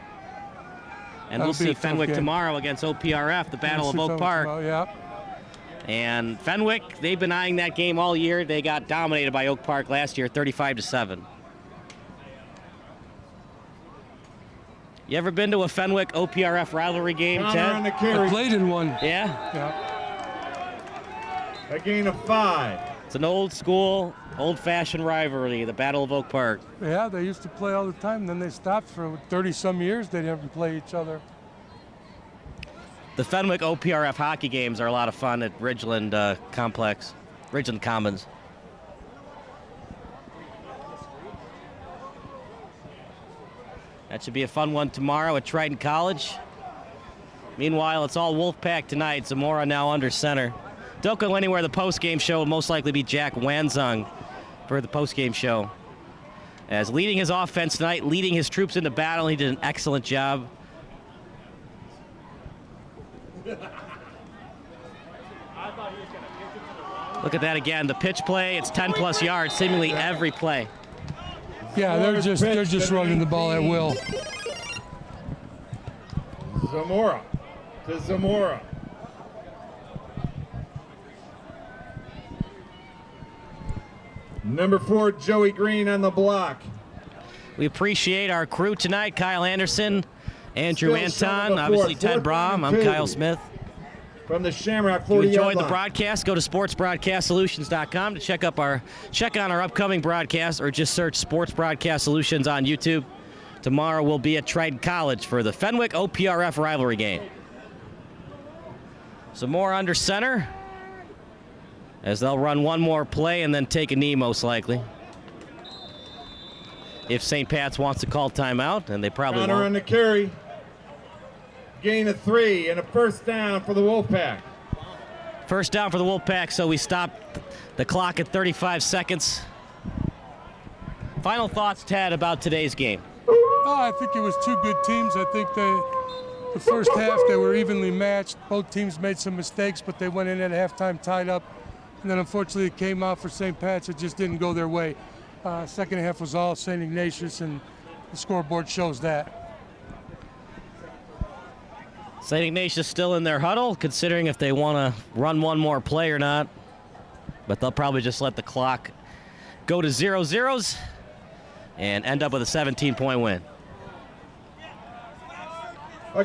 And we'll see Fenwick tomorrow against OPRF, the Battle of Oak Park. Yeah. And Fenwick, they've been eyeing that game all year. They got dominated by Oak Park last year, 35-7. You ever been to a Fenwick OPRF rivalry game, Ted? I played in one. Yeah? A gain of 5. It's an old school, old-fashioned rivalry, the Battle of Oak Park. Yeah, they used to play all the time, and then they stopped for 30-some years. They didn't play each other. The Fenwick OPRF hockey games are a lot of fun at Ridgeland Complex, Ridgeland Commons. That should be a fun one tomorrow at Triton College. Meanwhile, it's all Wolfpack tonight. Zamora now under center. Don't go anywhere. The post-game show will most likely be Jack Wanzung for the post-game show. As leading his offense tonight, leading his troops into battle, he did an excellent job. Look at that again. The pitch play, it's 10-plus yards, seemingly every play. Yeah, they're just running the ball at will. Zamora to Zamora. Number 4, Joey Green on the block. We appreciate our crew tonight. Kyle Anderson, Andrew Still Anton, short of a obviously fourth. Ted Fourth Braum. and I'm 2. Kyle Smith. From the Shamrock If you 40 enjoyed the broadcast, go to sportsbroadcastsolutions.com to check on our upcoming broadcast, or just search Sports Broadcast Solutions on YouTube. Tomorrow we'll be at Triton College for the Fenwick OPRF rivalry game. Some more under center, as they'll run one more play and then take a knee most likely. If St. Pat's wants to call timeout, and they probably Counter won't. on the carry. Gain of 3 and a first down for the Wolfpack. First down for the Wolfpack, so we stop the clock at 35 seconds. Final thoughts, Ted, about today's game? Oh, I think it was two good teams. I think the first half they were evenly matched. Both teams made some mistakes, but they went in at halftime tied up. And then unfortunately it came out for St. Pat's. It just didn't go their way. Second half was all St. Ignatius, and the scoreboard shows that. St. Ignatius still in their huddle, considering if they want to run one more play or not. But they'll probably just let the clock go to 0-0s and end up with a 17-point win.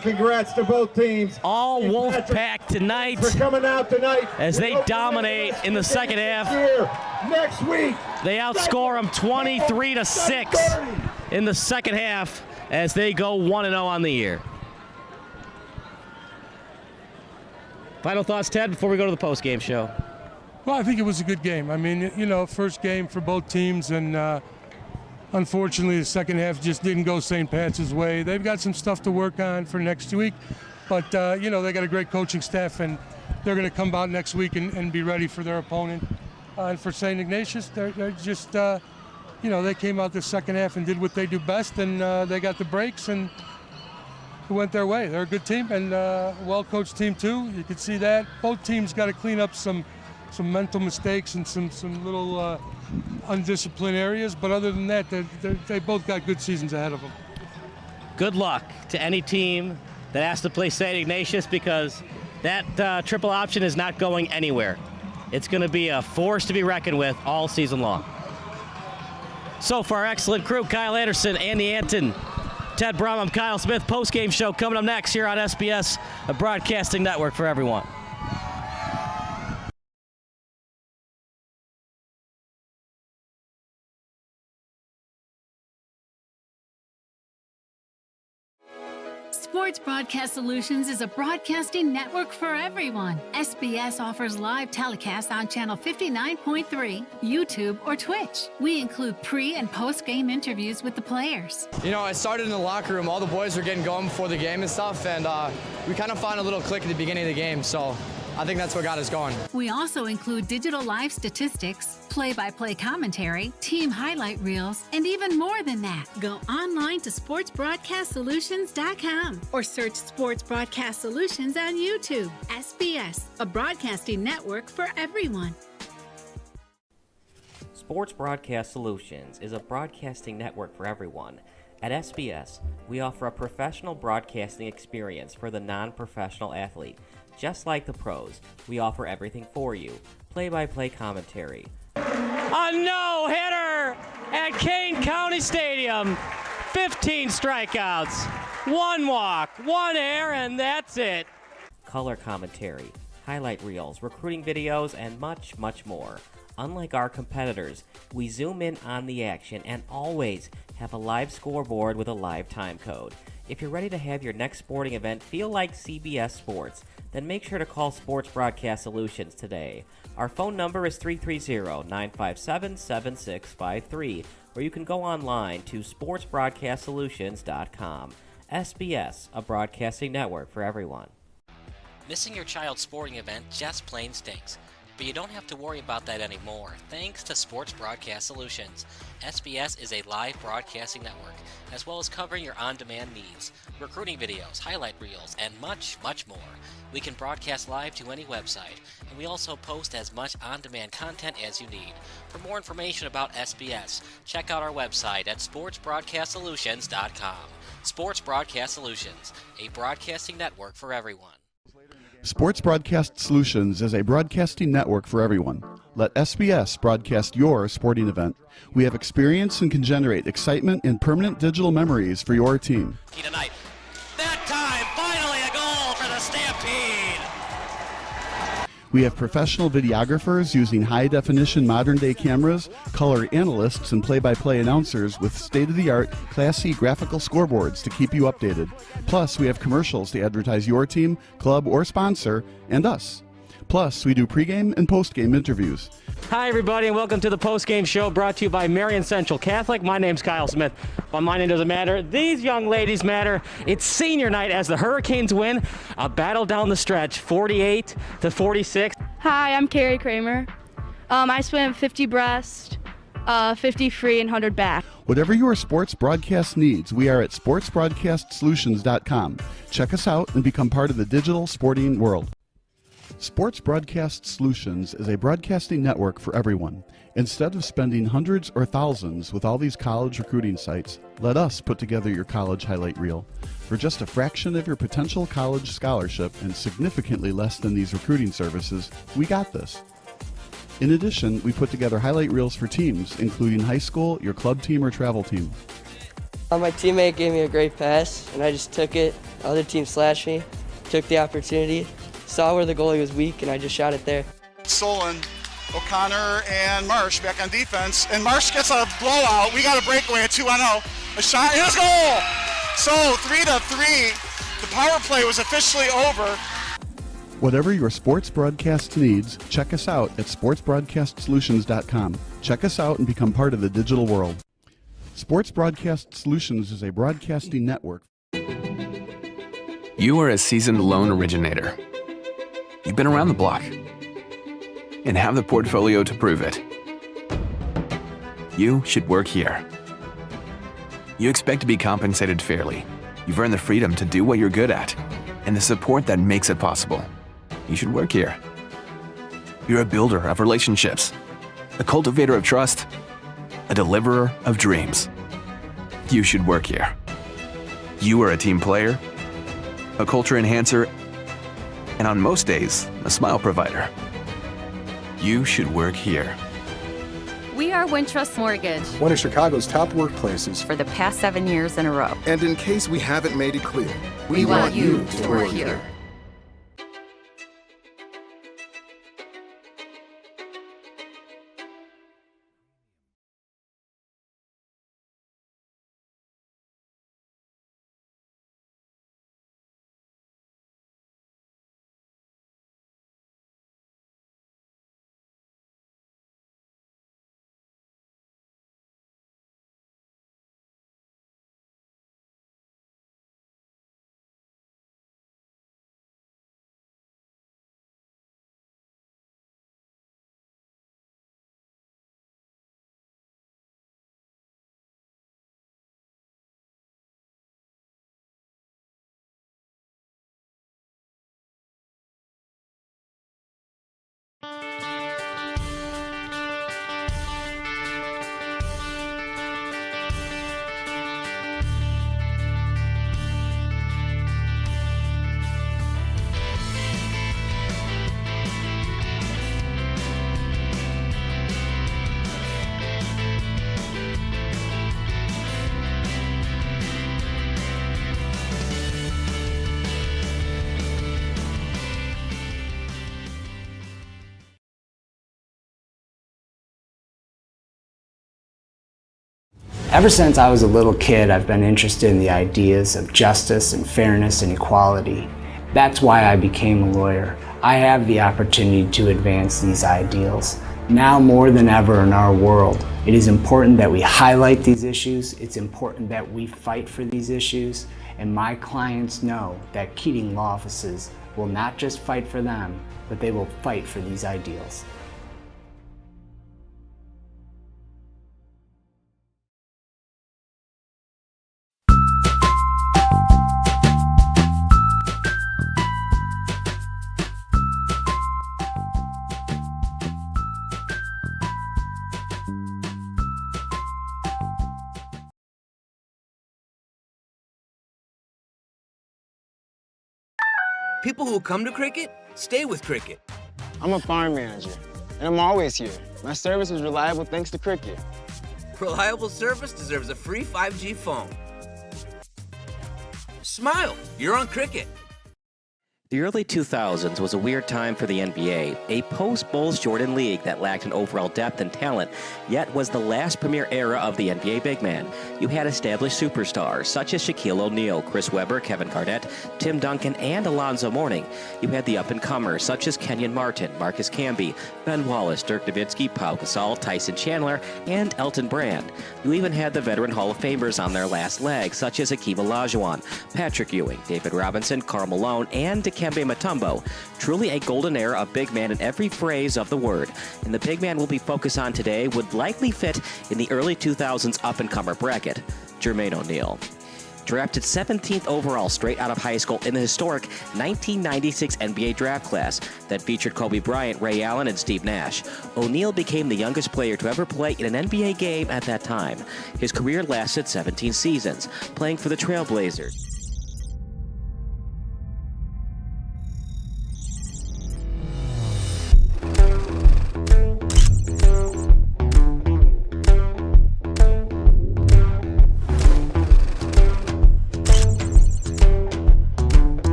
Congrats to both teams. All Wolfpack tonight for coming out tonight as they dominate in the second half. Next week, they outscore them 23-6 in the second half as they go 1-0 on the year. Final thoughts, Ted, before we go to the post-game show? Well, I think it was a good game. I mean, you know, first game for both teams, and unfortunately the second half just didn't go St. Pat's way. They've got some stuff to work on for next week, but, you know, they got a great coaching staff, and they're going to come out next week and be ready for their opponent. And for St. Ignatius, they're just, you know, they came out the second half and did what they do best, and they got the breaks, and it went their way. They're a good team, and a well-coached team too. You can see that. Both teams got to clean up some mental mistakes and some little undisciplined areas, but other than that, they both got good seasons ahead of them. Good luck to any team that has to play St. Ignatius, because that triple option is not going anywhere. It's going to be a force to be reckoned with all season long. So for our excellent crew, Kyle Anderson, Andy Anton, Ted Braum, I'm Kyle Smith. Post-game show coming up next here on SBS, a broadcasting network for everyone. Sports Broadcast Solutions is a broadcasting network for everyone. SBS offers live telecasts on Channel 59.3, YouTube, or Twitch. We include pre- and post-game interviews with the players. You know, I started in the locker room. All the boys were getting going before the game and stuff, and we kind of found a little click at the beginning of the game, so I think that's what got us going. We also include digital live statistics, play-by-play commentary, team highlight reels, and even more than that. Go online to sportsbroadcastsolutions.com or search Sports Broadcast Solutions on YouTube. SBS, a broadcasting network for everyone. Sports Broadcast Solutions is a broadcasting network for everyone. At SBS, we offer a professional broadcasting experience for the non-professional athlete. Just like the pros, we offer everything for you. Play-by-play commentary. A no-hitter at Kane County Stadium. 15 strikeouts, 1 walk, 1 error, and that's it. Color commentary, highlight reels, recruiting videos, and much, much more. Unlike our competitors, we zoom in on the action and always have a live scoreboard with a live time code. If you're ready to have your next sporting event feel like CBS Sports, then make sure to call Sports Broadcast Solutions today. Our phone number is 330-957-7653, or you can go online to sportsbroadcastsolutions.com. SBS, a broadcasting network for everyone. Missing your child's sporting event just plain stinks. But you don't have to worry about that anymore, thanks to Sports Broadcast Solutions. SBS is a live broadcasting network, as well as covering your on-demand needs, recruiting videos, highlight reels, and much, much more. We can broadcast live to any website, and we also post as much on-demand content as you need. For more information about SBS, check out our website at sportsbroadcastsolutions.com. Sports Broadcast Solutions, a broadcasting network for everyone. Sports Broadcast Solutions is a broadcasting network for everyone. Let SBS broadcast your sporting event. We have experience and can generate excitement and permanent digital memories for your team. Tonight. That time, finally a goal for the Stampede! We have professional videographers using high-definition modern-day cameras, color analysts, and play-by-play announcers with state-of-the-art, classy graphical scoreboards to keep you updated. Plus, we have commercials to advertise your team, club, or sponsor, and us. Plus, we do pregame and postgame interviews. Hi, everybody, and welcome to the postgame show brought to you by Marion Central Catholic. My name's Kyle Smith, but my name doesn't matter. These young ladies matter. It's senior night as the Hurricanes win a battle down the stretch, 48-46. Hi, I'm Carrie Kramer. I swim 50 breast, 50 free, and 100 back. Whatever your sports broadcast needs, we are at sportsbroadcastsolutions.com. Check us out and become part of the digital sporting world. Sports Broadcast Solutions is a broadcasting network for everyone. Instead of spending hundreds or thousands with all these college recruiting sites, let us put together your college highlight reel. For just a fraction of your potential college scholarship and significantly less than these recruiting services, we got this. In addition, we put together highlight reels for teams, including high school, your club team, or travel team. My teammate gave me a great pass, and I just took it. The other team slashed me, took the opportunity, saw where the goalie was weak, and I just shot it there. Solon, O'Connor, and Marsh back on defense, and Marsh gets a blowout. We got a breakaway at 2-0. A shot and a goal! So 3-3. The power play was officially over. Whatever your sports broadcast needs, check us out at sportsbroadcastsolutions.com. Check us out and become part of the digital world. Sports Broadcast Solutions is a broadcasting network. You are a seasoned loan originator. You've been around the block and have the portfolio to prove it. You should work here. You expect to be compensated fairly. You've earned the freedom to do what you're good at and the support that makes it possible. You should work here. You're a builder of relationships, a cultivator of trust, a deliverer of dreams. You should work here. You are a team player, a culture enhancer, and on most days, a smile provider. You should work here. We are Wintrust Mortgage. One of Chicago's top workplaces. For the past 7 years in a row. And in case we haven't made it clear, we want you to work here. Ever since I was a little kid, I've been interested in the ideas of justice and fairness and equality. That's why I became a lawyer. I have the opportunity to advance these ideals. Now more than ever in our world, it is important that we highlight these issues. It's important that we fight for these issues. And my clients know that Keating Law Offices will not just fight for them, but they will fight for these ideals. People who come to cricket stay with cricket. I'm a farm manager, and I'm always here. My service is reliable thanks to cricket. Reliable service deserves a free 5G phone. Smile, you're on cricket. The early 2000s was a weird time for the NBA, a post-Bulls Jordan league that lacked an overall depth and talent, yet was the last premier era of the NBA big man. You had established superstars such as Shaquille O'Neal, Chris Webber, Kevin Garnett, Tim Duncan, and Alonzo Mourning. You had the up-and-comers such as Kenyon Martin, Marcus Camby, Ben Wallace, Dirk Nowitzki, Pau Gasol, Tyson Chandler, and Elton Brand. You even had the veteran Hall of Famers on their last leg, such as Hakeem Olajuwon, Patrick Ewing, David Robinson, Karl Malone, and Dikembe Mutombo. Truly a golden era of big man in every phrase of the word. And the big man we'll be focused on today would likely fit in the early 2000s up-and-comer bracket, Jermaine O'Neal. Drafted 17th overall straight out of high school in the historic 1996 NBA draft class that featured Kobe Bryant, Ray Allen, and Steve Nash. O'Neal became the youngest player to ever play in an NBA game at that time. His career lasted 17 seasons, playing for the Trailblazers,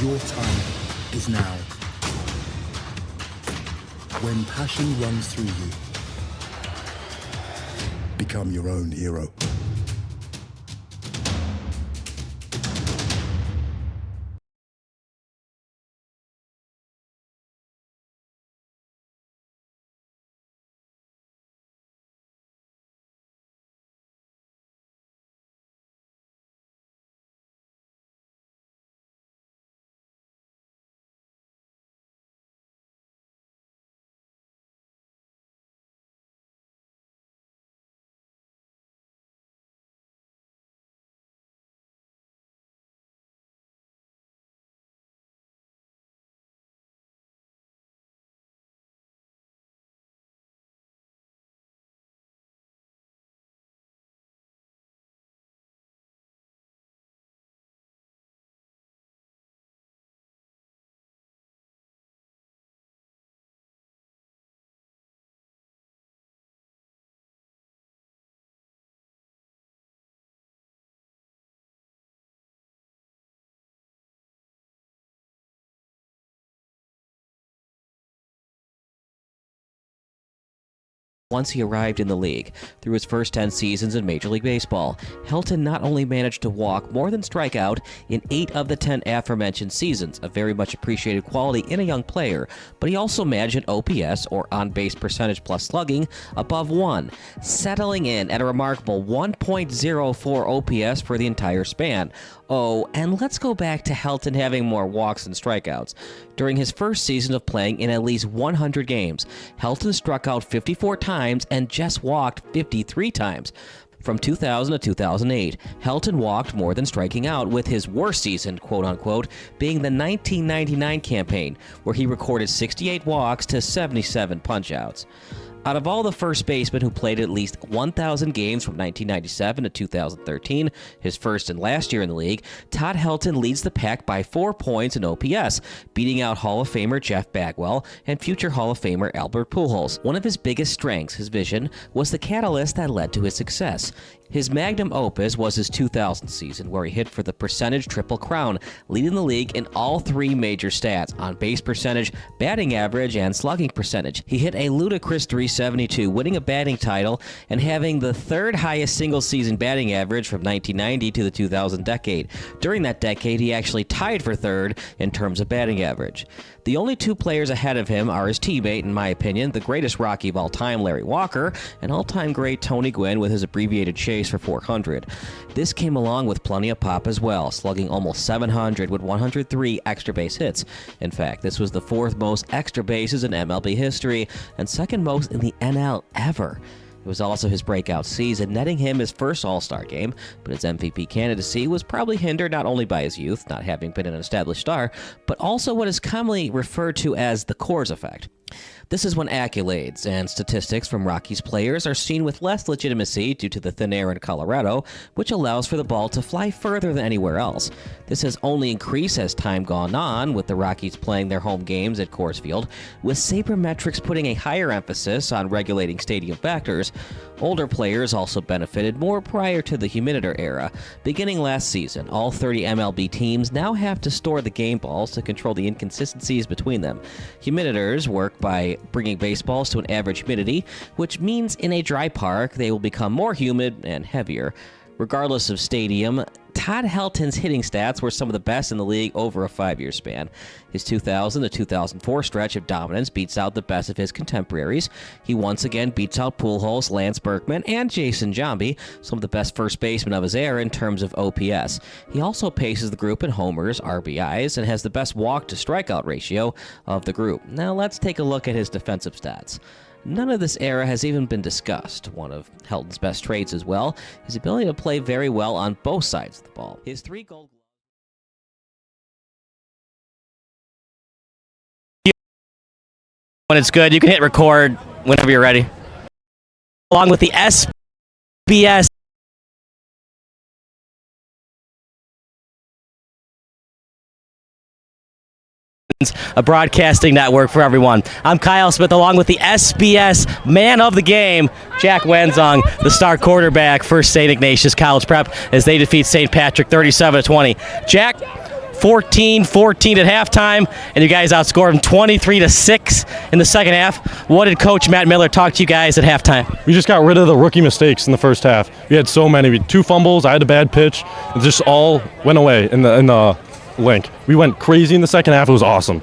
Your time is now. When passion runs through you, become your own hero. Once he arrived in the league. Through his first 10 seasons in Major League Baseball, Helton not only managed to walk more than strike out in 8 of the 10 aforementioned seasons, a very much appreciated quality in a young player, but he also managed an OPS, or on-base percentage plus slugging, above 1, settling in at a remarkable 1.04 OPS for the entire span. Oh, and let's go back to Helton having more walks than strikeouts. During his first season of playing in at least 100 games, Helton struck out 54 times and just walked 53 times. From 2000 to 2008, Helton walked more than striking out, with his worst season, quote-unquote, being the 1999 campaign, where he recorded 68 walks to 77 punch-outs. Out of all the first basemen who played at least 1,000 games from 1997 to 2013, his first and last year in the league, Todd Helton leads the pack by 4 points in OPS, beating out Hall of Famer Jeff Bagwell and future Hall of Famer Albert Pujols. One of his biggest strengths, his vision, was the catalyst that led to his success. His magnum opus was his 2000 season, where he hit for the percentage triple crown, leading the league in all 3 major stats: on base percentage, batting average, and slugging percentage. He hit a ludicrous .372, winning a batting title and having the 3rd highest single-season batting average from 1990 to the 2000 decade. During that decade, he actually tied for 3rd in terms of batting average. The only 2 players ahead of him are his teammate, in my opinion, the greatest Rocky of all time, Larry Walker, and all-time great Tony Gwynn with his abbreviated chase for 400. This came along with plenty of pop as well, slugging almost 700 with 103 extra base hits. In fact, this was the 4th most extra bases in MLB history and 2nd most in the NL ever. It was also his breakout season, netting him his first All-Star game, but his MVP candidacy was probably hindered not only by his youth, not having been an established star, but also what is commonly referred to as the Coors effect. This is when accolades and statistics from Rockies players are seen with less legitimacy due to the thin air in Colorado, which allows for the ball to fly further than anywhere else. This has only increased as time gone on, with the Rockies playing their home games at Coors Field, with sabermetrics putting a higher emphasis on regulating stadium factors. Older players also benefited more prior to the humiditor era. Beginning last season, all 30 MLB teams now have to store the game balls to control the inconsistencies between them. Humiditators work by bringing baseballs to an average humidity, which means in a dry park they will become more humid and heavier. Regardless of stadium, Todd Helton's hitting stats were some of the best in the league over a 5-year span. His 2000 to 2004 stretch of dominance beats out the best of his contemporaries. He once again beats out Pujols, Lance Berkman, and Jason Giambi, some of the best first basemen of his era in terms of OPS. He also paces the group in homers, RBIs, and has the best walk-to-strikeout ratio of the group. Now let's take a look at his defensive stats. None of this era has even been discussed. One of Helton's best traits as well, his ability to play very well on both sides of the ball. His 3 gold When it's good, you can hit record whenever you're ready. Along with the SBS a broadcasting network for everyone. I'm Kyle Smith, along with the SBS man of the game, Jack Wenzong, the star quarterback for St. Ignatius College Prep, as they defeat St. Patrick 37-20. Jack, 14-14 at halftime, and you guys outscored them 23-6 in the second half. What did Coach Matt Miller talk to you guys at halftime? We just got rid of the rookie mistakes in the first half. We had so many. We had 2 fumbles. I had a bad pitch. It just all went away in the link. We went crazy in the second half. It was awesome.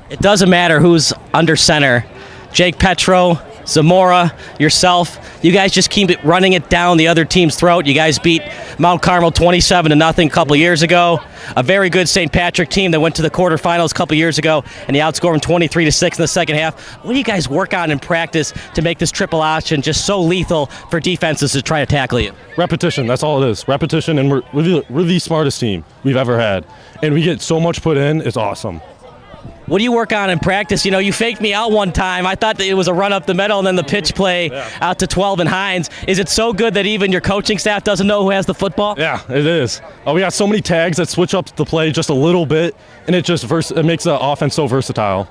It doesn't matter who's under center. Jake Petro, Zamora, yourself, you guys just keep running it down the other team's throat. You guys beat Mount Carmel 27-0 a couple years ago. A very good St. Patrick team that went to the quarterfinals a couple years ago, and you outscored them 23-6 in the second half. What do you guys work on in practice to make this triple option just so lethal for defenses to try to tackle you? Repetition, that's all it is. Repetition, and we're the smartest team we've ever had. And we get so much put in, it's awesome. What do you work on in practice? You know, you faked me out one time. I thought that it was a run up the middle and then the pitch play out to 12 and Hines. Is it so good that even your coaching staff doesn't know who has the football? Yeah, it is. We got so many tags that switch up the play just a little bit, and it makes the offense so versatile.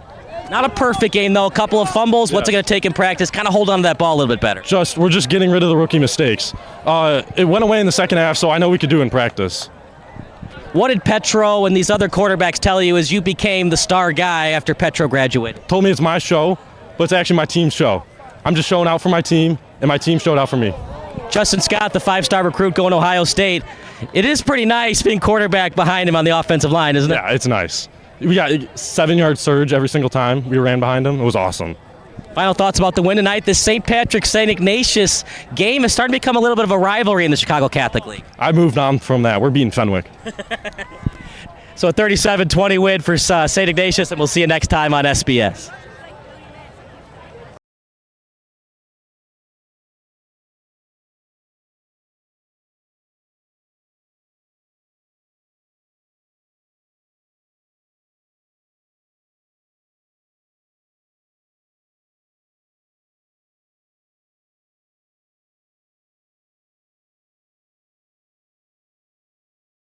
Not a perfect game, though. A couple of fumbles. What's it going to take in practice? Kind of hold on to that ball a little bit better. We're just getting rid of the rookie mistakes. It went away in the second half, so I know we could do it in practice. What did Petro and these other quarterbacks tell you as you became the star guy after Petro graduated? Told me it's my show, but it's actually my team's show. I'm just showing out for my team, and my team showed out for me. Justin Scott, the 5-star recruit going to Ohio State. It is pretty nice being quarterback behind him on the offensive line, isn't it? Yeah, it's nice. We got 7-yard surge every single time we ran behind him. It was awesome. Final thoughts about the win tonight. This St. Patrick's St. Ignatius game is starting to become a little bit of a rivalry in the Chicago Catholic League. I moved on from that. We're beating Fenwick. So a 37-20 win for St. Ignatius, and we'll see you next time on SBS.